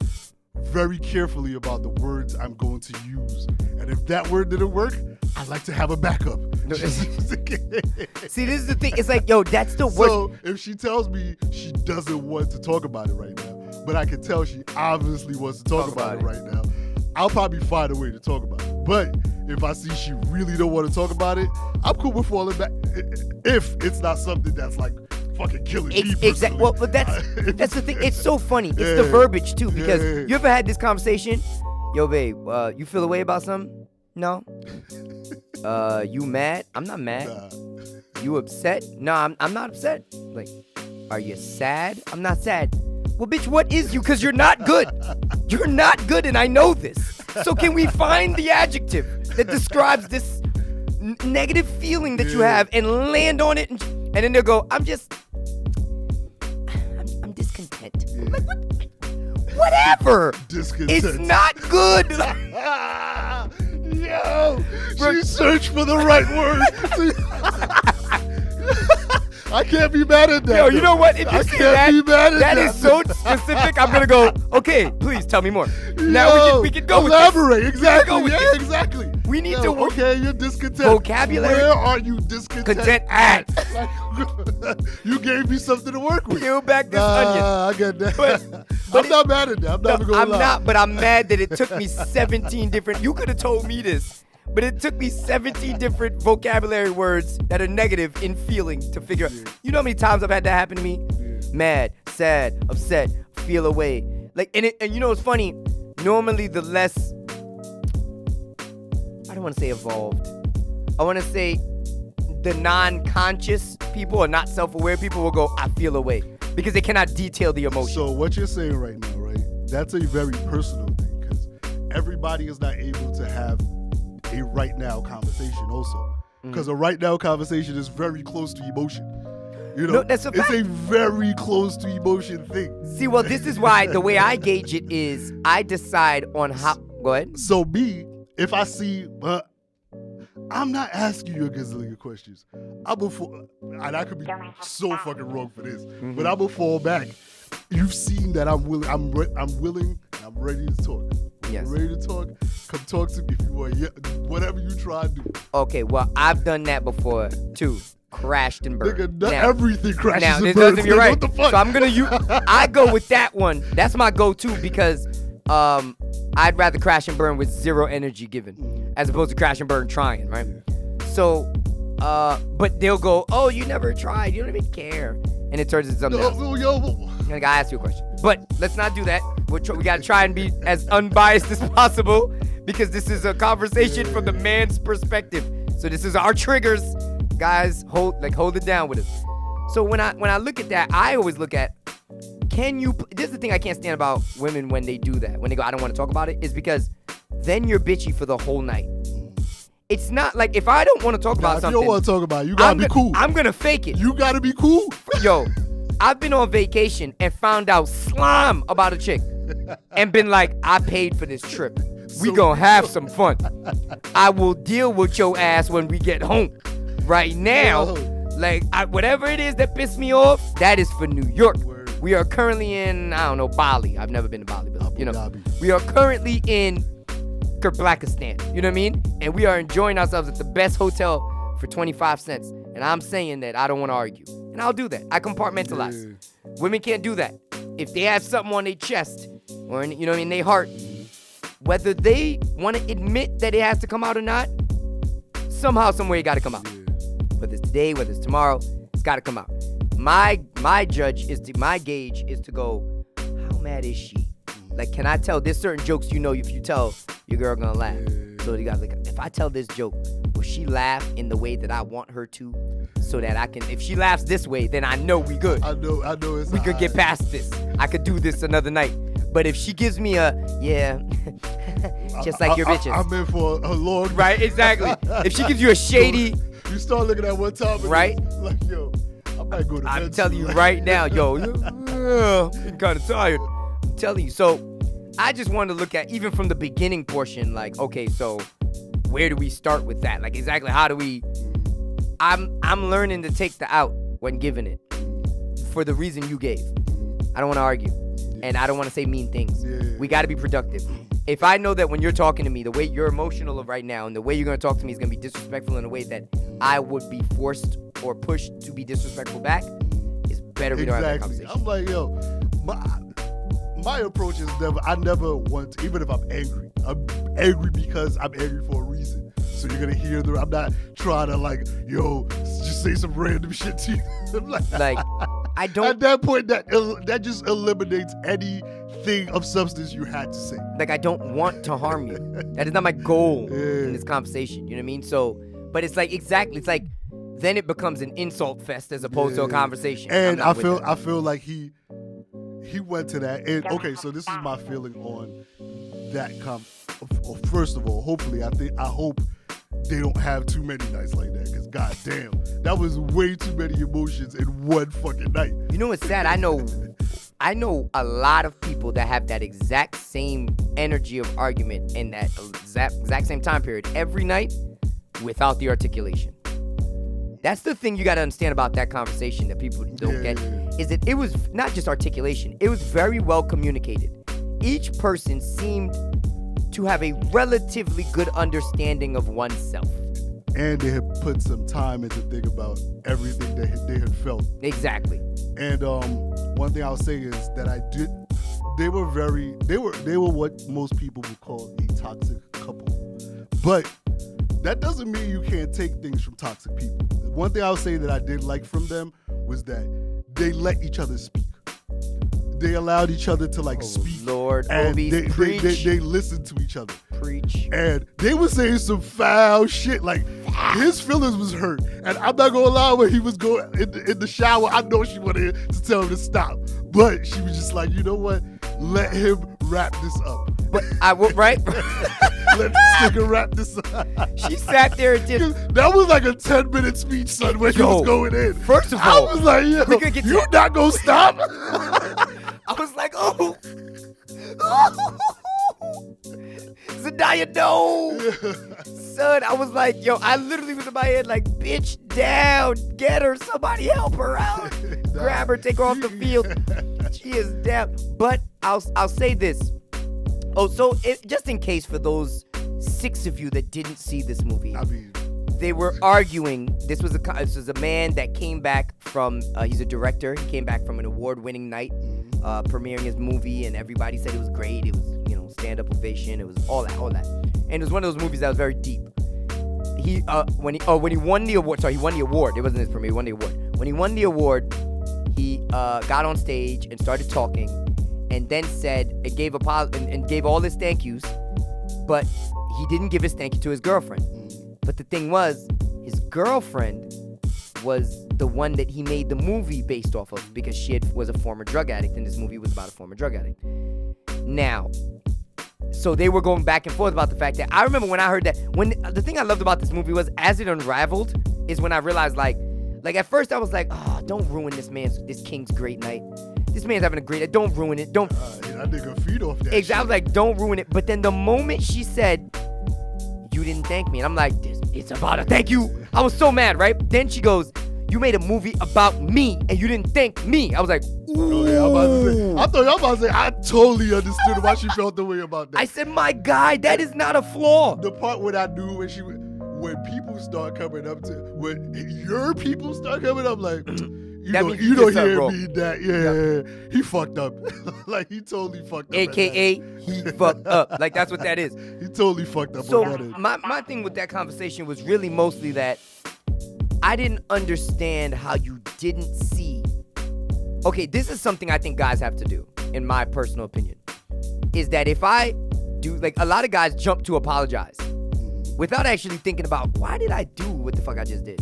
very carefully about the words I'm going to use. And if that word didn't work, I like to have a backup.
See, this is the thing. It's like, yo, that's the worst.
So if she tells me she doesn't want to talk about it right now, but I can tell she obviously wants to talk about it right now, I'll probably find a way to talk about it. But if I see she really don't want to talk about it, I'm cool with falling back. If it's not something that's like fucking killing me.
Exactly. Well, but that's the thing. It's so funny. It's the verbiage too, because you ever had this conversation? Yo, babe, you feel a way about something? No. You mad? I'm not mad.
Nah.
You upset? No, I'm not upset. Like, are you sad? I'm not sad. Well, bitch, what is you? Because you're not good. You're not good, and I know this. So can we find the adjective that describes this negative feeling that you have and land on it? And then they'll go, I'm discontent.
Yeah.
Like, whatever.
Discontent.
It's not good.
Yo, she searched for the right word. I can't be mad at that.
Yo, you know what? If you say that, that is so
that.
specific. I'm gonna go, okay, please tell me more. Now we can go with
elaborate.
this.
Exactly.
With
yeah,
this.
exactly.
We need to work.
Okay, you're discontent.
Vocabulary.
Where are you discontent
at?
Like, you gave me something to work with.
Peel back this onion.
I get that. But I'm not mad at that. I'm not gonna lie.
Not, but I'm mad that it took me 17 different. You could have told me this. But it took me 17 different vocabulary words that are negative in feeling to figure out. You know how many times I've had that happen to me? Mad, sad, upset, feel away. Like, and you know what's funny? Normally the less, I don't want to say evolved. I want to say the non-conscious people or not self-aware people will go, I feel away. Because they cannot detail the emotion.
So what you're saying right now, right? That's a very personal thing because everybody is not able to have a right now conversation also. Because a right now conversation is very close to emotion. You know,
no, that's a fact.
It's a very close to emotion thing.
See, well, this is why the way I gauge it is I decide on how. Go ahead.
So me, if I see, I'm not asking you a gazillion questions. And I could be so fucking wrong for this, but I'm gonna fall back. You've seen that I'm willing. I'm willing. And I'm ready to talk.
Yes.
I'm ready to talk. Come talk to me if you want. Yeah, whatever you try to do.
Okay, well, I've done that before too. Crashed and burned.
Nigga, everything crashes
now,
and burns.
You're right.
What the fuck?
So I'm gonna use. I go with that one. That's my go-to because I'd rather crash and burn with zero energy given, as opposed to crash and burn trying, right? So, but they'll go, oh, you never tried. You don't even care, and it turns into something else. I gotta ask you a question, but let's not do that. We gotta try and be as unbiased as possible because this is a conversation from the man's perspective. So this is our triggers, guys. Hold it down with us. So when I look at that, I always look at, this is the thing I can't stand about women when they do that. When they go, I don't want to talk about it, is because then you're bitchy for the whole night. It's not like if I don't want to talk about something.
If you don't want to talk about it, you gotta be cool.
I'm gonna fake it.
You gotta be cool.
Yo, I've been on vacation and found out slime about a chick and been like, I paid for this trip. We gonna have some fun. I will deal with your ass when we get home. Right now, whatever it is that pissed me off, that is for New York. We are currently in, I don't know, Bali. I've never been to Bali, but You know,
Punjabi.
we are currently in Kyrgyzstan. You know what I mean? And we are enjoying ourselves at the best hotel for 25 cents. And I'm saying that I don't want to argue. And I'll do that. I compartmentalize.
Yeah.
Women can't do that. If they have something on their chest or, in, you know what I mean, their heart, whether they want to admit that it has to come out or not, somehow, somewhere, it got to come out.
Yeah.
Whether it's today, whether it's tomorrow, it's got to come out. My gauge is to go, how mad is she? Like, can I tell? There's certain jokes you know if you tell, your girl gonna laugh.
Yeah.
So you got like, if I tell this joke, will she laugh in the way that I want her to? So that I can, if she laughs this way, then I know we good.
I know it's
We could get past this. I could do this another night. But if she gives me a, yeah, just like your bitches.
I'm in for a long.
Right, exactly. If she gives you a shady.
You start looking at one time.
Right.
Like, yo, I might go to bed.
I'm telling you right now, yo, I'm kind of tired. I'm telling you. So I just wanted to look at, even from the beginning portion, like, okay, so where do we start with that? Like, exactly how do we, I'm learning to take the out when giving it for the reason you gave. I don't want to argue. And I don't want to say mean things.
Yeah.
We got to be productive. If I know that when you're talking to me, the way you're emotional right now and the way you're going to talk to me is going to be disrespectful in a way that I would be forced or pushed to be disrespectful back, it's better we don't have that conversation.
I'm like, yo, my approach is I never want to, even if I'm angry because I'm angry for a reason. So you're going to hear I'm not trying to like, yo, just say some random shit to you.
like, I don't.
At that point, that just eliminates anything of substance you had to say.
Like, I don't want to harm you. That is not my goal
Yeah.
in this conversation. You know what I mean? So, but it's like, exactly, it's like, then it becomes an insult fest as opposed to a conversation.
And I feel like he went to that. And okay, so this is my feeling on that First of all, hopefully, I hope they don't have too many nights like that, because goddamn, that was way too many emotions in one fucking night.
You know what's sad? I know a lot of people that have that exact same energy of argument in that exact same time period every night without the articulation. That's the thing you got to understand about that conversation that people don't get, is that it was not just articulation. It was very well communicated. Each person seemed to have a relatively good understanding of oneself.
And they had put some time into think about everything they had felt.
Exactly.
And one thing I'll say is that they were what most people would call a toxic couple. But that doesn't mean you can't take things from toxic people. One thing I'll say that I did like from them was that they let each other speak. They allowed each other to speak.
Lord,
and
preach.
they listened to each other.
Preach.
And they were saying some foul shit. Like, his feelings was hurt. And I'm not gonna lie, when he was going in the shower, I know she wanted to tell him to stop. But she was just like, you know what? Let him wrap this up.
But I would, right?
Let this nigga wrap this up.
She sat there and did.
That was like a 10-minute speech, son, when he was going in.
First of all,
I was like, yo, you not gonna stop?
I was like, oh. Zendaya, no. Son, I was like, yo, I literally was in my head like, bitch down. Get her. Somebody help her out. Grab her, take her off the field. She is down. But I'll say this. Oh, so just in case for those 6 of you that didn't see this movie,
I mean,
they were arguing. This was a man that came back from. He's a director. He came back from an award-winning night, premiering his movie, and everybody said it was great. It was, stand-up ovation. It was all that. And it was one of those movies that was very deep. When he won the award. Sorry, he won the award. It wasn't his premiere. He won the award. When he won the award, he got on stage and started talking, and then said and gave all his thank yous, but he didn't give his thank you to his girlfriend. But the thing was, his girlfriend was the one that he made the movie based off of, because she was a former drug addict, and this movie was about a former drug addict. Now, so they were going back and forth about the fact that I remember when I heard that. When the thing I loved about this movie was, as it unraveled, is when I realized like at first I was like, oh, don't ruin this king's great night. This man's having a great night. Don't ruin it. Don't.
That nigga feed off that.
Exactly. I was like, don't ruin it. But then the moment she said, you didn't thank me, and I'm like, it's about a thank you. I was so mad, right? Then she goes, you made a movie about me and you didn't thank me. I was like, ooh.
Oh, yeah, I thought y'all about to say, I totally understood why she felt the way about that.
I said, my guy, that is not a flaw.
The part when I knew when people start coming up to, when your people start coming up, like, you don't hear me that, yeah, he fucked up. Like, he totally fucked up.
AKA, he fucked up. Like, that's what that is.
He totally fucked up.
So, my thing with that conversation was really mostly that I didn't understand how you didn't see. Okay, this is something I think guys have to do, in my personal opinion, is that if I do, like, a lot of guys jump to apologize without actually thinking about, why did I do what the fuck I just did?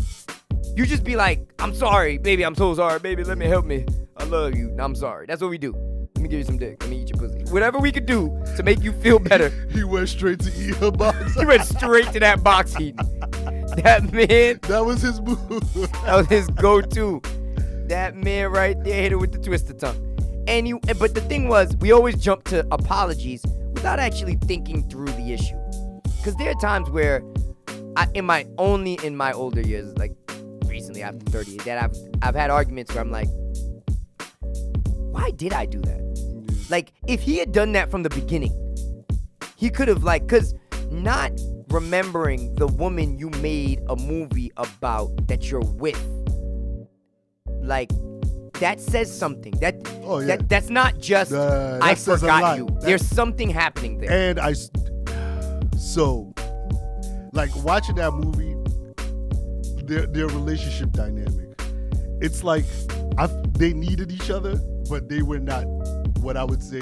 You just be like, I'm sorry, baby, I'm so sorry, baby, let me help me. I love you, I'm sorry. That's what we do. Let me give you some dick. Let me eat your pussy. Whatever we could do to make you feel better.
He went straight to eat her box.
He went straight to that box eating. That man.
That was his move.
That was his go-to. That man right there hit it with the twister tongue. But the thing was, we always jump to apologies without actually thinking through the issue. Because there are times where, in my older years, like recently after 30, that I've had arguments where I'm like, why did I do that? Like, if he had done that from the beginning, he could have, like, because not remembering the woman you made a movie about that you're with, like, that says something. That's not just I forgot you. There's something happening there.
And so, like, watching that movie, their relationship dynamic, it's like they needed each other, but they were not what I would say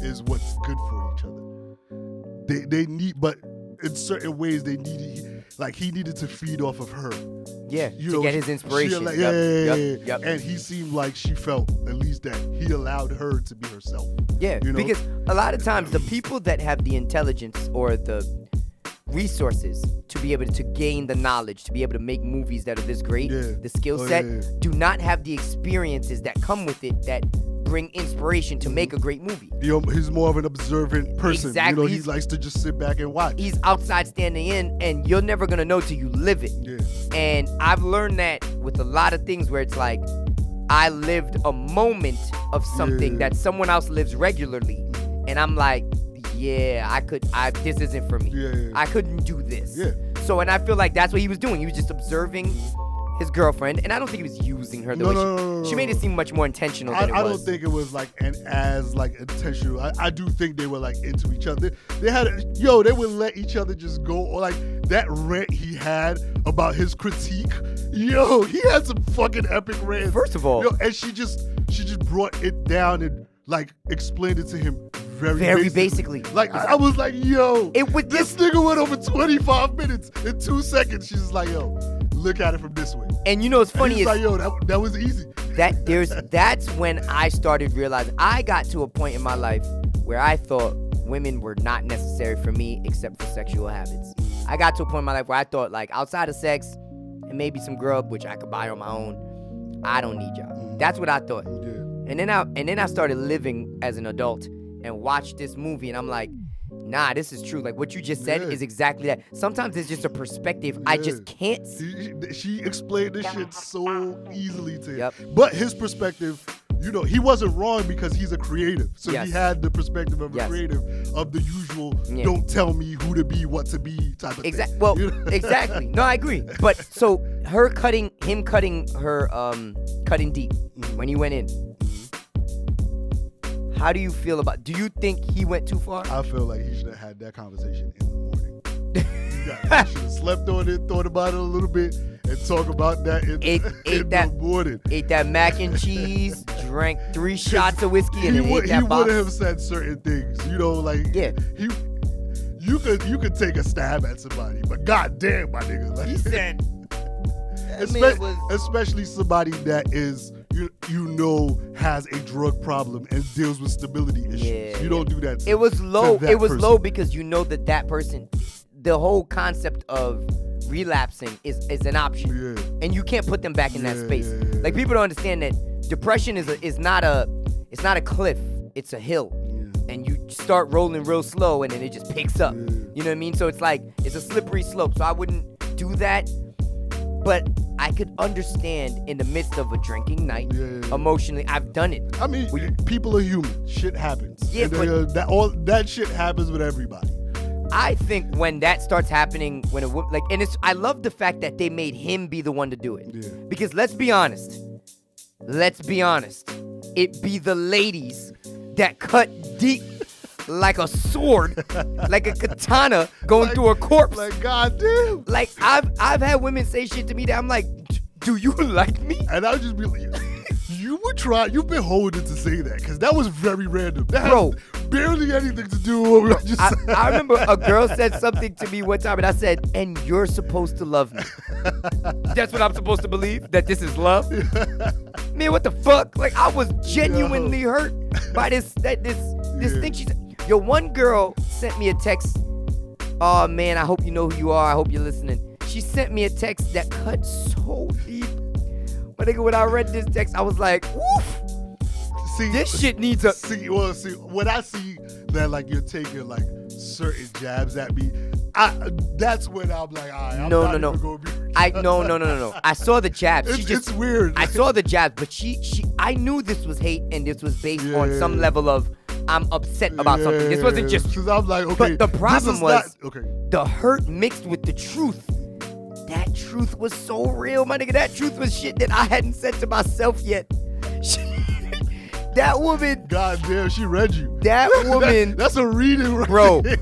is what's good for each other. They need, but in certain ways they needed, like, he needed to feed off of her.
Yeah, to get his inspiration.
Like, yep. And he seemed like she felt, at least, that he allowed her to be herself.
Yeah, because a lot of times the people that have the intelligence or the resources to be able to gain the knowledge, to be able to make movies that are this great, the skill set, do not have the experiences that come with it that bring inspiration to make a great movie.
He's more of an observant person.
Exactly.
He likes to just sit back and watch.
He's outside standing in, and you're never going to know till you live it.
Yeah.
And I've learned that with a lot of things where it's like, I lived a moment of something that someone else lives regularly, and I'm like, this isn't for me.
Yeah.
I couldn't do this.
Yeah.
So, and I feel like that's what he was doing. He was just observing his girlfriend, and I don't think he was using her the way
No.
She made it seem much more intentional than it was.
I don't think it was like as intentional. I do think they were like into each other. They would let each other just go, or like that rant he had about his critique. He had some fucking epic rants.
First of all,
and she just brought it down and like explained it to him very basically. Like, I was like, this nigga went over 25 minutes in 2 seconds. She's like, look at it from this way.
And what's funny is,
like, that was easy.
That's when I started realizing I got to a point in my life where I thought women were not necessary for me except for sexual habits. I got to a point in my life where I thought, like, outside of sex and maybe some grub, which I could buy on my own, I don't need y'all. That's what I thought.
Yeah.
And then I started living as an adult and watched this movie, and I'm like, nah, this is true. Like, what you just said is exactly that. Sometimes it's just a perspective I just can't see.
She explained this shit so easily to him.
Yep.
But his perspective, he wasn't wrong because he's a creative. So he had the perspective of a creative, of the usual, don't tell me who to be, what to be type of thing.
Well, exactly. No, I agree. But so him cutting her, cutting deep when he went in. How do you feel do you think he went too far?
I feel like he should have had that conversation in the morning. He should have slept on it, thought about it a little bit, and talk about that in the morning.
Ate that mac and cheese, drank 3 shots of whiskey, and then ate that box.
He would have said certain things, you could take a stab at somebody, but goddamn, my nigga, like,
he said,
especially somebody that is has a drug problem and deals with stability issues. You don't do that.
It was low. It was low because that person, the whole concept of relapsing is an option, and you can't put them back in that space. Like, people don't understand that depression is not a cliff. It's a hill, and you start rolling real slow, and then it just picks up. You know what I mean? So it's like it's a slippery slope. So I wouldn't do that, but I could understand in the midst of a drinking night, emotionally. I've done it.
I mean, people are human. Shit happens.
Yeah,
and that shit happens with everybody.
I think when that starts happening, when a woman, I love the fact that they made him be the one to do it.
Yeah.
Because let's be honest, it be the ladies that cut deep like a sword, like a katana going through a corpse.
Like, goddamn.
Like, I've had women say shit to me that I'm like, do you like me?
And I'll just be like, you've been holding to say that, because that was very random. That
Bro.
has barely anything to do with what we just said.
I remember a girl said something to me one time, and I said, and you're supposed to love me. That's what I'm supposed to believe? That this is love? Man, what the fuck? Like, I was genuinely hurt by this thing she said. Yo, one girl sent me a text. Oh, man, I hope you know who you are. I hope you're listening. She sent me a text that cut so deep. But nigga, when I read this text, I was like, woof. See, this shit needs a...
See, when I see that, like, you're taking, like, certain jabs at me, that's when I'm like, all right, I'm not even going to be...
No. I saw the jabs.
It's weird.
I saw the jabs, but I knew this was hate, and this was based on some level of, I'm upset about something. This wasn't just...
Because I'm like, okay,
but the problem was
okay.
The hurt mixed with the truth. That truth was so real, my nigga. That truth was shit that I hadn't said to myself yet. That woman...
God damn, she read you.
That woman...
That's a reading right
Bro,
there.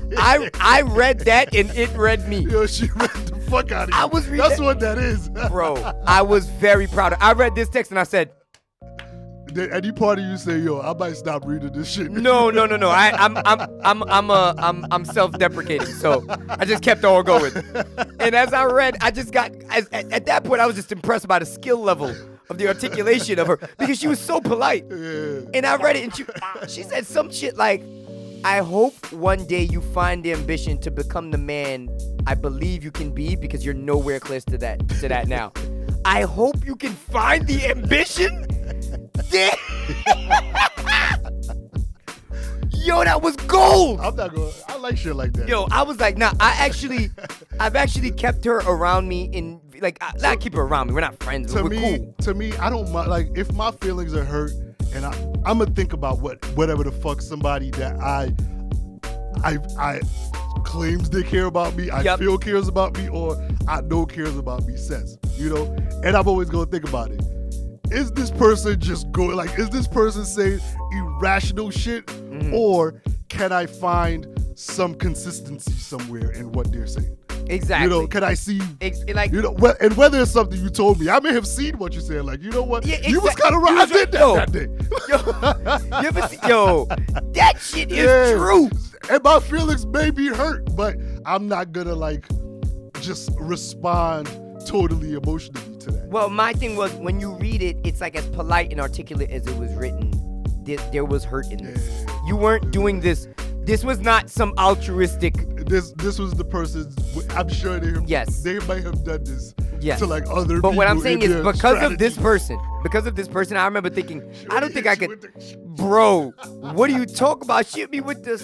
I read that and it read me.
Yo, she read the fuck out of you.
I was reading
That's what that is.
Bro, I was very proud of it. I read this text and I said...
Did any part of you say, yo, I might stop reading this shit?
No. I'm self-deprecating, so I just kept on going. And as I read, I just got... At that point, I was just impressed by the skill level of the articulation of her, because she was so polite.
Yeah.
And I read it, and she said some shit like, I hope one day you find the ambition to become the man I believe you can be, because you're nowhere close to that now. I hope you can find the ambition? Yo, that was gold.
I'm not going. I like shit like that.
Yo, I was like, nah. I've actually kept her around me in not keep her around me. We're not friends, but we're cool.
To me, I don't mind. Like, if my feelings are hurt, and I'm gonna think about whatever the fuck somebody that I claims they care about me, I feel cares about me, or I know cares about me says, and I'm always gonna think about it. Is this person just going, like, is this person saying irrational shit, or can I find some consistency somewhere in what they're saying?
Exactly.
Can I see,
like,
and whether it's something you told me, I may have seen what you said, like, you know what, you was kind of right, I did that day.
You ever see, that shit is true.
And my feelings may be hurt, but I'm not gonna, like, just respond totally emotionally to that.
Well, my thing was, when you read it, it's like as polite and articulate as it was written. There was hurt in this. You weren't doing this. This was not some altruistic.
This was the person's. I'm sure they might have done this to, like, other people.
But what I'm saying is, because of this person, I remember thinking, I don't think I could. Bro, what do you talk about? Shoot me with this.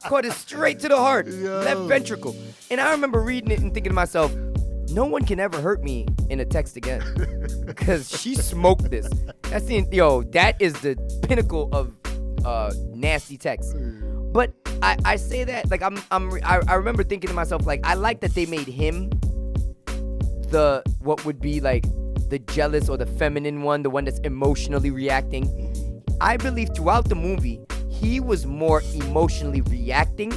Caught it straight to the heart, left ventricle. And I remember reading it and thinking to myself, no one can ever hurt me in a text again, because she smoked this. That is the pinnacle of nasty text. But I say that, like, I remember thinking to myself, like, I like that they made him what would be like the jealous or the feminine one, the one that's emotionally reacting. I believe throughout the movie, he was more emotionally reacting,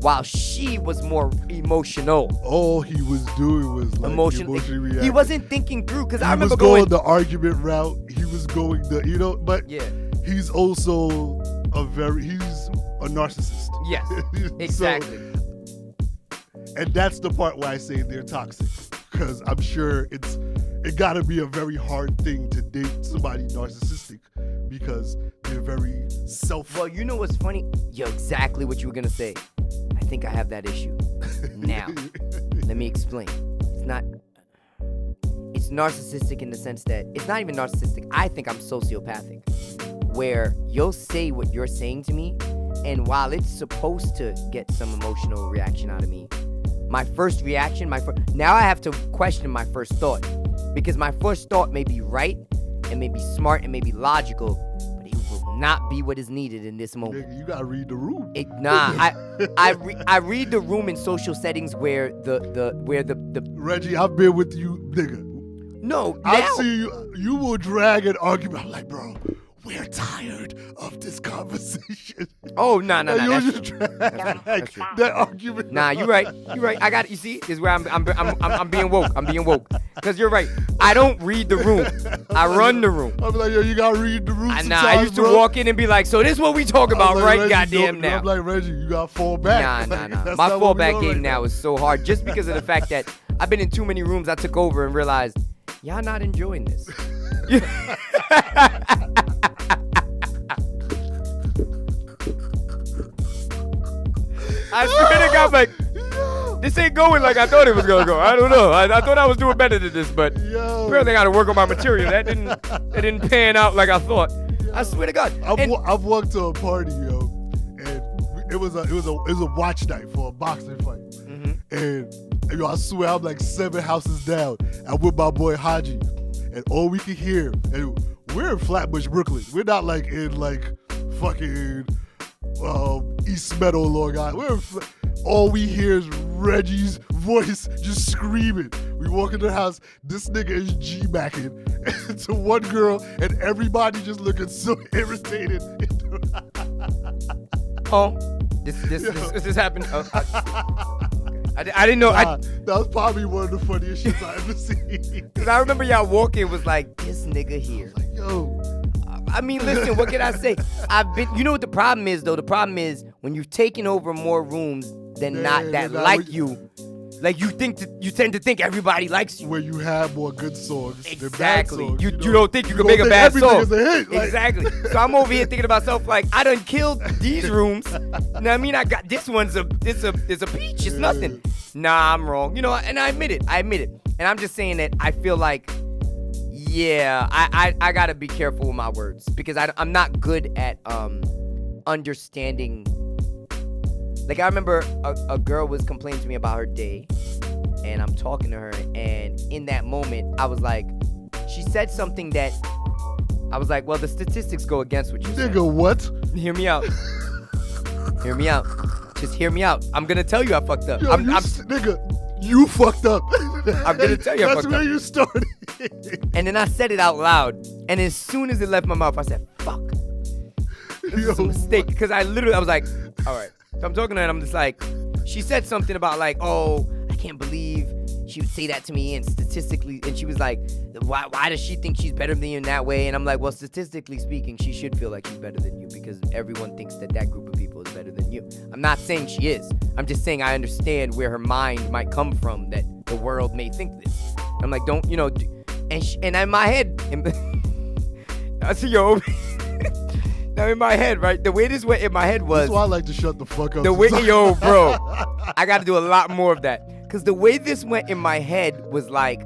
while she was more emotional.
All he was doing was, like, emotionally reacting.
He wasn't thinking through, because I remember
going the argument route. He was going but he's also he's a narcissist.
Yes, exactly.
And that's the part where I say they're toxic, because I'm sure it gotta be a very hard thing to date somebody narcissistic, because they're very
Well, you know what's funny? You're exactly what you were gonna say. I think I have that issue. Now, let me explain. It's narcissistic in the sense that it's not even narcissistic. I think I'm sociopathic, where you'll say what you're saying to me, and while it's supposed to get some emotional reaction out of me, my first reaction, now I have to question my first thought, because my first thought may be right and may be smart and may be logical, but it will not be what is needed in this moment.
Nigga, you gotta read the room.
I read the room in social settings where the
Reggie, I've been with you, nigga.
No,
I see you. You will drag an argument. I'm like, bro, we're tired of this conversation.
Oh, no.
You just drag that argument.
Nah, you're right. I got it. You see, this is where I'm being woke. I'm being woke. Because you're right. I don't read the room. I run the room.
I'm like, yo, you gotta read the room.
I used to walk in and be like, so this is what we talk about,
like,
right?
Reggie,
Goddamn now.
I'm like, Reggie, you gotta fall back.
Nah.
That's
My
not what we
fallback
doing
game
right
now is so hard, just because of the fact that I've been in too many rooms. I took over and realized y'all not enjoying this. I swear to God, like, this ain't going like I thought it was gonna go. I don't know. I thought I was doing better than this, but apparently I gotta work on my material. That didn't pan out like I thought. I swear to God.
I've walked to a party, yo, and it was a watch night for a boxing fight, and yo, I swear I'm like 7 houses down. I'm with my boy Haji, and all we could hear, and we're in Flatbush, Brooklyn. We're not like in like fucking East Meadow, Long Island. All we hear is Reggie's voice just screaming. We walk into the house, this nigga is G-macking to one girl, and everybody just looking so irritated.
Oh, this happened. Oh, I didn't know.
That was probably one of the funniest shit I ever seen.
Cause I remember y'all walking was like, this nigga here.
Like, yo.
I mean, listen, what can I say? You know what the problem is, though? The problem is when you've taken over more rooms than not that like you. Like, you tend to think everybody likes you.
Where you have more good songs
exactly.
than bad songs.
You don't think you can make a bad song.
Is a hit. Like,
exactly. So I'm over here thinking to myself, like, I done killed these rooms. Now, I mean, I got this one's a peach. It's nothing. Nah, I'm wrong. You know, and I admit it. And I'm just saying that I feel like, yeah, I gotta be careful with my words, because I'm not good at understanding. Like, I remember a girl was complaining to me about her day, and I'm talking to her, and in that moment, I was like, she said something that I was like, well, the statistics go against what you said.
Nigga, what?
Hear me out. Hear me out. Just hear me out. I'm gonna tell you I fucked up.
Yo, nigga, you fucked up.
I'm gonna tell you I fucked up.
That's where you started.
And then I said it out loud, and as soon as it left my mouth, I said, fuck. This is a mistake. Because I was like, all right. So I'm talking to her, and I'm just like, she said something about like, oh, I can't believe she would say that to me, and statistically, and she was like, why does she think she's better than you in that way? And I'm like, well, statistically speaking, she should feel like she's better than you, because everyone thinks that group of people is better than you. I'm not saying she is. I'm just saying I understand where her mind might come from, that the world may think this. I'm like, don't, you know, and in my head, I see yo. Now in my head, right? The way this went in my head was.
That's why I like to shut the fuck up.
The way, yo, bro, I got to do a lot more of that, because the way this went in my head was like.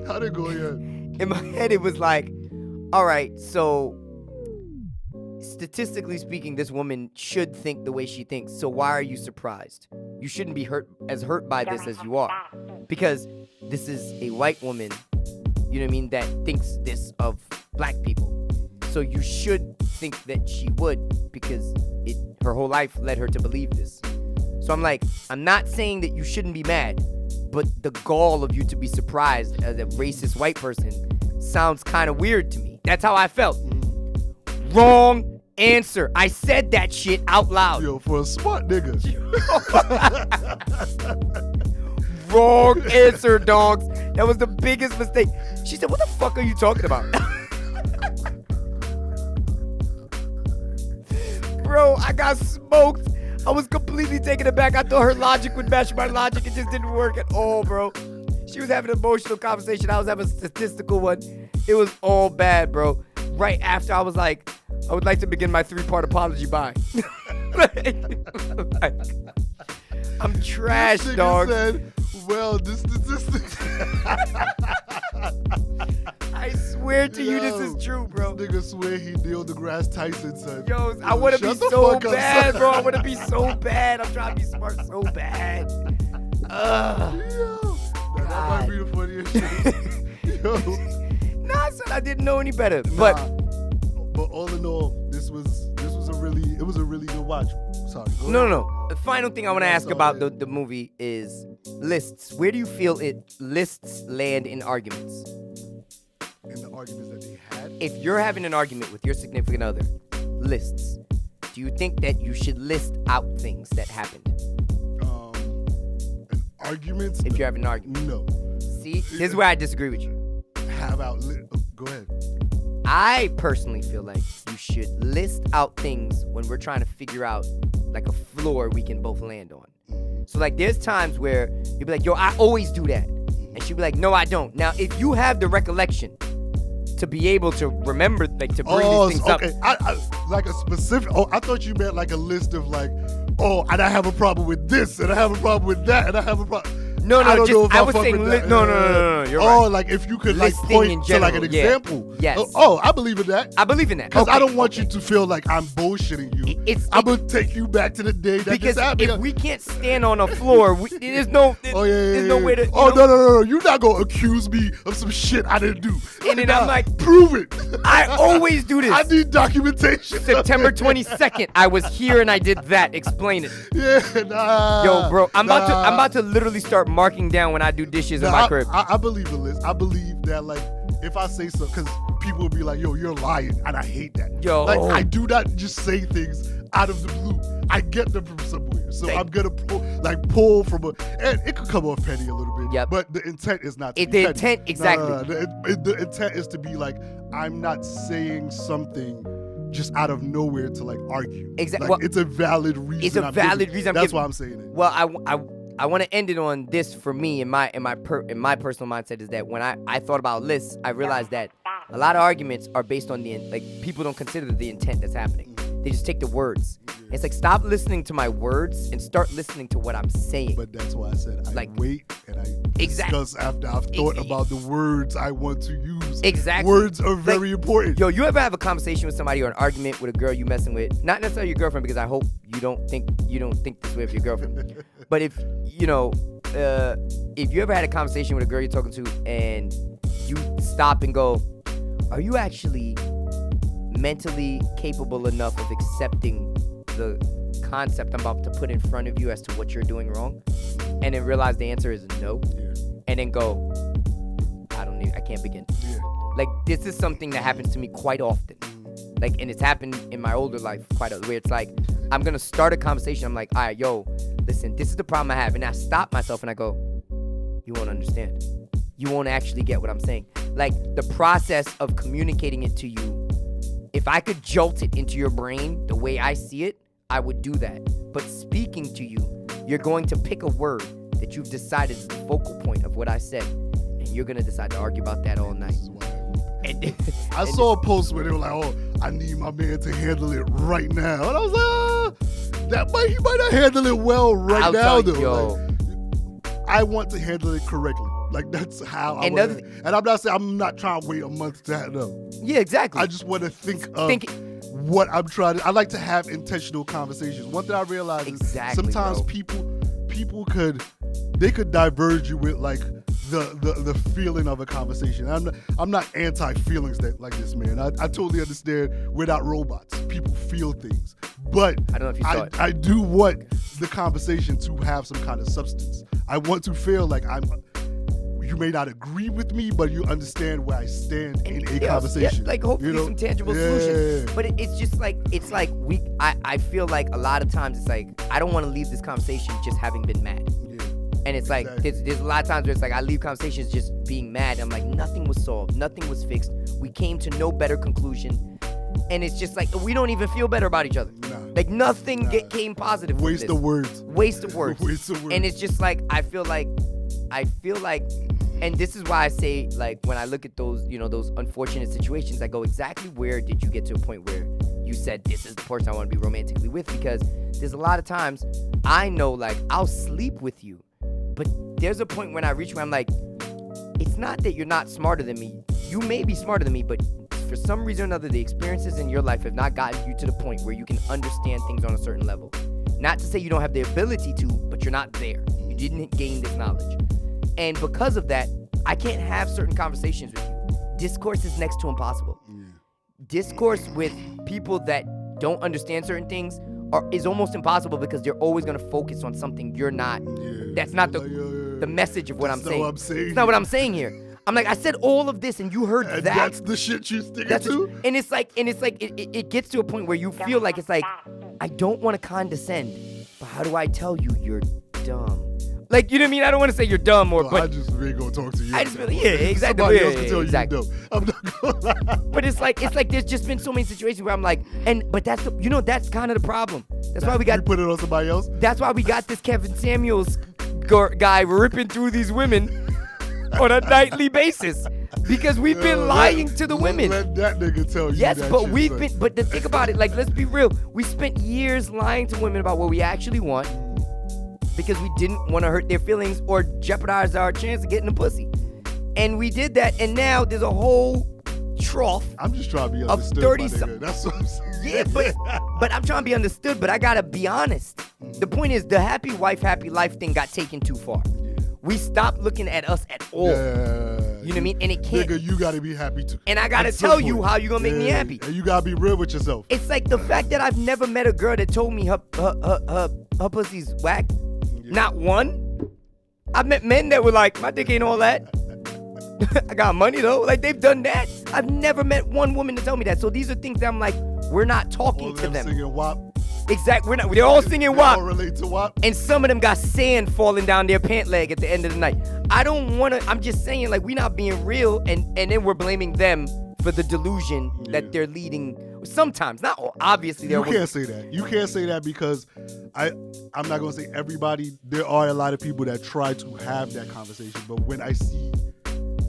How'd it go yet?
In my head, it was like, all right, so statistically speaking, this woman should think the way she thinks. So why are you surprised? You shouldn't be hurt by this as you are, because this is a white woman, you know what I mean, that thinks this of black people. So you should think that she would, because her whole life led her to believe this. So I'm like, I'm not saying that you shouldn't be mad, but the gall of you to be surprised as a racist white person sounds kind of weird to me. That's how I felt. Wrong answer. I said that shit out loud.
Yo, for a smart nigga.
Wrong answer, dogs. That was the biggest mistake. She said, what the fuck are you talking about? Bro, I got smoked. I was completely taken aback. I thought her logic would match my logic. It just didn't work at all, bro. She was having an emotional conversation. I was having a statistical one. It was all bad, bro. Right after, I was like, I would like to begin my 3-part apology. Bye. I'm trash,
this
dog.
Said, well, the statistics.
I swear guarantee you this is true, bro.
This nigga swear he Neil deGrasse Tyson, son.
Yo, I want to be
shut the
so
fuck up,
bad,
son.
bro. I want to be so bad. I'm trying to be smart so bad.
Yo, that might be the funniest shit. Yo.
Nah, son, I didn't know any better.
But all in all, this was a really good watch. Sorry.
No. The final thing I want to ask about the movie is lists. Where do you feel lists land in arguments?
In the arguments that they had?
If you're having an argument with your significant other, lists. Do you think that you should list out things that happened?
An argument?
If you're having an argument.
No.
See, this is where I disagree with you.
Go ahead.
I personally feel like you should list out things when we're trying to figure out like a floor we can both land on. So like there's times where you'll be like, yo, I always do that. And she'll be like, no, I don't. Now, if you have the recollection to be able to remember, like to bring these things up.
I like a specific, I thought you meant like a list of like, and I have a problem with this, and I have a problem with that, and I have a problem.
No,
I don't know if
I was saying, no, you're right.
Like if you could like
Listing
point
in
to like
general,
an example.
Yes.
I believe in that.
I believe in that.
Because I don't want you to feel like I'm bullshitting you. I'm going to take you back to the day that
because
this happened.
If we can't stand on a floor, there's no way to...
No. You're not going to accuse me of some shit I didn't do.
And then I'm like...
Prove it.
I always do this.
I need documentation.
September 22nd, I was here and I did that. Explain it.
Yeah, nah.
Yo, bro, I'm about to literally start marking down when I do dishes in my crib.
I believe in this. I believe that, like, if I say so, because people will be like, yo, you're lying, and I hate that.
Yo.
Like, I do not just say things out of the blue. I get them from somewhere. So I'm going to pull from and it could come off petty a little bit.
Yep.
But the intent is not to be
the
petty.
intent, exactly.
No. The intent is to be like, I'm not saying something just out of nowhere to, like, argue.
Exactly.
Like, it's a valid reason.
It's a valid reason.
That's why I'm saying it.
Well, I want to end it on this for me in my personal mindset is that when I thought about lists, I realized that a lot of arguments are based on people don't consider the intent that's happening. They just take the words. It's like, stop listening to my words and start listening to what I'm saying.
But that's why I said I wait and I discuss after I've thought about the words I want to use.
Exactly.
Words are very important.
Yo, you ever have a conversation with somebody or an argument with a girl you messing with? Not necessarily your girlfriend, because I hope you don't think this way of your girlfriend. But if you ever had a conversation with a girl you're talking to and you stop and go, are you actually mentally capable enough of accepting the concept I'm about to put in front of you as to what you're doing wrong? And then realize the answer is no. Yeah. And then go, I can't begin.
Yeah.
Like, this is something that happens to me quite often. Like, and it's happened in my older life where it's like, I'm going to start a conversation. I'm like, all right, yo, listen, this is the problem I have. And I stop myself and I go, you won't understand. You won't actually get what I'm saying. Like, the process of communicating it to you, if I could jolt it into your brain the way I see it, I would do that. But speaking to you, you're going to pick a word that you've decided is the focal point of what I said, and you're going to decide to argue about that all night.
I saw a post where they were like, I need my man to handle it right now. And I was like, he might not handle it well now, though. Like, I want to handle it correctly. Like, that's how I want to. And I'm not saying I'm not trying to wait a month to have no.
Yeah, exactly.
I just want to think of what I'm trying to. I like to have intentional conversations. One thing I realize is sometimes people could diverge you with like the feeling of a conversation. I'm not anti-feelings like this, man. I totally understand we're not robots. People feel things. But
I don't know if you saw it.
I do want the conversation to have some kind of substance. I want to feel like you may not agree with me, but you understand where I stand in a conversation.
Yeah, like hopefully some tangible solution. But it's just like, I feel like a lot of times it's like, I don't want to leave this conversation just having been mad. Yeah. And it's like, there's a lot of times where it's like, I leave conversations just being mad. I'm like, nothing was solved. Nothing was fixed. We came to no better conclusion. And it's just like, we don't even feel better about each other. Nah. Like nothing came positive.
Waste of words.
Waste of words. And it's just like, I feel like, and this is why I say, like, when I look at those, those unfortunate situations, I go, exactly where did you get to a point where you said, this is the person I want to be romantically with? Because there's a lot of times I know, like, I'll sleep with you, but there's a point when I reach where I'm like, it's not that you're not smarter than me. you may be smarter than me, but for some reason or another, the experiences in your life have not gotten you to the point where you can understand things on a certain level. Not to say you don't have the ability to, but you're not there. You didn't gain this knowledge. And because of that, I can't have certain conversations with you. Discourse is next to impossible. Discourse with people that don't understand certain things is almost impossible because they're always going to focus on something you're not. That's not the message of what I'm saying. It's not what I'm saying here. I'm like, I said all of this and you heard that.
That's the shit you sticking to?
And it's like, it gets to a point where you feel like, it's like, I don't want to condescend, but how do I tell you you're dumb? Like, you know what I mean? I don't want to say you're dumb but
I just ain't gonna talk to you.
I just feel, yeah, exactly.
Somebody else can tell
exactly.
you you're dumb. I'm not gonna lie.
But it's like there's just been so many situations where I'm like, but that's that's kind of the problem. That's why we got.
You put it on somebody else.
That's why we got this Kevin Samuels guy ripping through these women on a nightly basis because we've been lying to the women.
Let that nigga tell you.
Yes,
that
but
shit,
we've
son.
been. But the thing about it, like, let's be real. We spent years lying to women about what we actually want because we didn't want to hurt their feelings or jeopardize our chance of getting a pussy. And we did that, and now there's a whole trough.
I'm just trying to be understood.
30
That's what I'm saying.
Yeah, but I'm trying to be understood, but I gotta be honest. The point is, the happy wife, happy life thing got taken too far. We stopped looking at us at all.
Yeah.
You know what I mean? And it can't.
Nigga, you gotta be happy too.
And I gotta tell you how you gonna make me happy.
And you gotta be real with yourself.
It's like the fact that I've never met a girl that told me her pussy's whack. Yeah. Not one. I've met men that were like, my dick ain't all that. I got money though. Like, they've done that. I've never met one woman to tell me that. So these are things that I'm like, we're not talking to them.
Singing WAP.
Exactly. They're all singing WAP.
All relate to WAP.
And some of them got sand falling down their pant leg at the end of the night. I don't want to. I'm just saying, like, we're not being real, and then we're blaming them for the delusion that they're leading. Sometimes, not all, obviously.
You can't say that. You can't say that because I'm not gonna say everybody. There are a lot of people that try to have that conversation, but when I see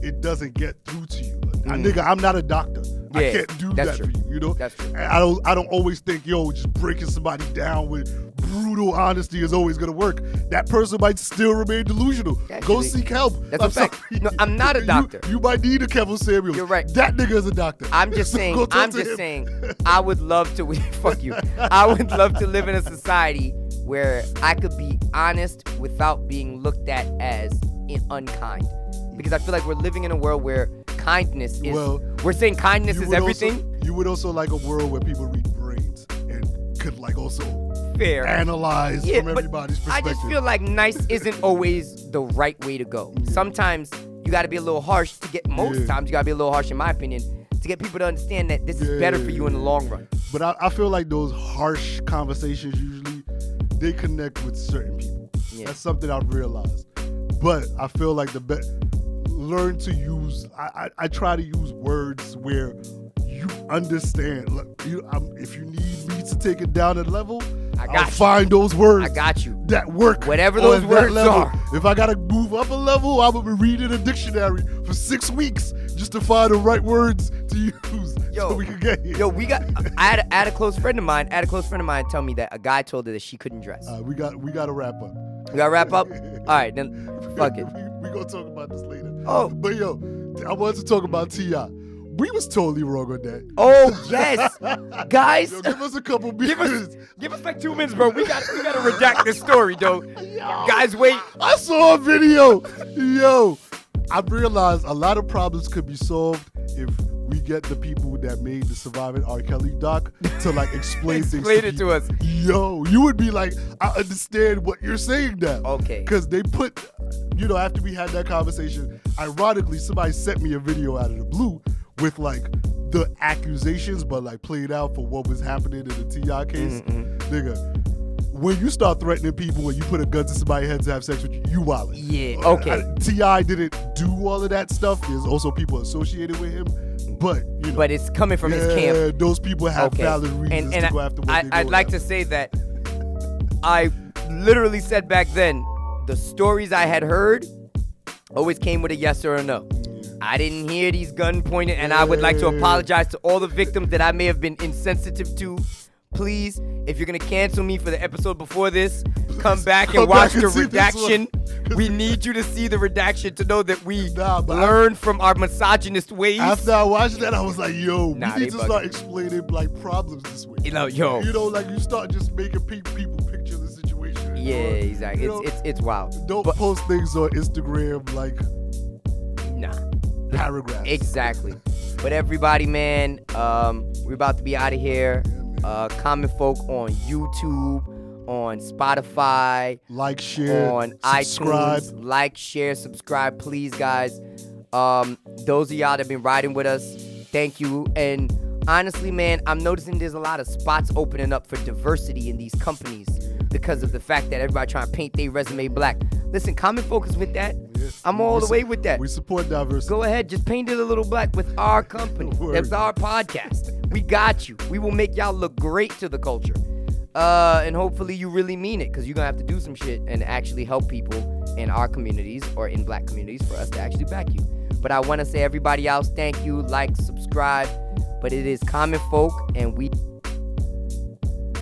it doesn't get through to you, nigga, I'm not a doctor.
Yeah,
I can't do that
true.
for you. You know,
that's true.
And I don't always think just breaking somebody down with brutal honesty is always gonna work. That person might still remain delusional.
Actually,
go seek help.
That's a fact. No, I'm not a doctor.
You might need a Kevin Samuels.
You're right.
That nigga is a doctor.
I'm just saying. I would love to. Fuck you. I would love to live in a society where I could be honest without being looked at as unkind. Because I feel like we're living in a world where kindness is. We're saying kindness is everything.
You would also like a world where people read brains and could like also analyze from everybody's perspective.
I just feel like nice isn't always the right way to go. Sometimes you got to be a little harsh to get. Most times you got to be a little harsh, in my opinion, to get people to understand that this is better for you in the long run.
But I feel like those harsh conversations usually they connect with certain people. Yeah. That's something I've realized. But I feel like learn to use. I try to use words where you understand. Look, if you need me to take it down a level, I'll find those words.
I got you.
That work.
Whatever those words are.
If I gotta move up a level, I'm gonna be reading a dictionary for 6 weeks just to find the right words to use so we can get here.
I had a close friend of mine. Tell me that a guy told her that she couldn't dress.
We got to wrap up.
We gotta wrap up. All right, then fuck it.
We gonna talk about this later.
Oh,
but I wanted to talk about T.I. We was totally wrong on that.
Oh yes, guys.
Give us a couple minutes.
Give us like 2 minutes, bro. We gotta redact this story, though. Guys, wait.
I saw a video. I realized a lot of problems could be solved if we get the people that made the Surviving R. Kelly doc to like explain things
to us.
You would be like, I understand what you're saying now.
Okay.
Because they put, after we had that conversation, ironically, somebody sent me a video out of the blue with like the accusations, but like played out for what was happening in the T.I. case. Nigga, when you start threatening people, when you put a gun to somebody's head to have sex with you wildin'.
Yeah, okay.
T.I. didn't do all of that stuff. There's also people associated with him. But
but it's coming from his camp.
Yeah, those people have valid reasons to go after what they do.
I'd like to say that I literally said back then, the stories I had heard always came with a yes or a no. I didn't hear these gun pointed, and I would like to apologize to all the victims that I may have been insensitive to. Please, if you're going to cancel me for the episode before this, come back and watch the redaction. We need you to see the redaction to know that we learned from our misogynist ways.
After I watched that, I was like, yo, we need to start explaining like problems this way.
Yo.
Like you start just making people picture the situation.
Yeah, exactly. It's wild.
Don't post things on Instagram like paragraphs.
Exactly. But everybody, man, we're about to be out of here. Common Folk on YouTube, on Spotify,
like, share,
on
subscribe.
iTunes, like, share, subscribe, please, guys. Those of y'all that have been riding with us, thank you. And honestly, man, I'm noticing there's a lot of spots opening up for diversity in these companies because of the fact that everybody trying to paint their resume black. Listen, Common Folk is with that. I'm all the way with that.
We support diversity.
Go ahead, just paint it a little black with our company. That's our podcast. We got you. We will make y'all look great to the culture. And hopefully you really mean it, because you're going to have to do some shit and actually help people in our communities or in black communities for us to actually back you. But I want to say everybody else, thank you, like, subscribe. But it is Common Folk, and we...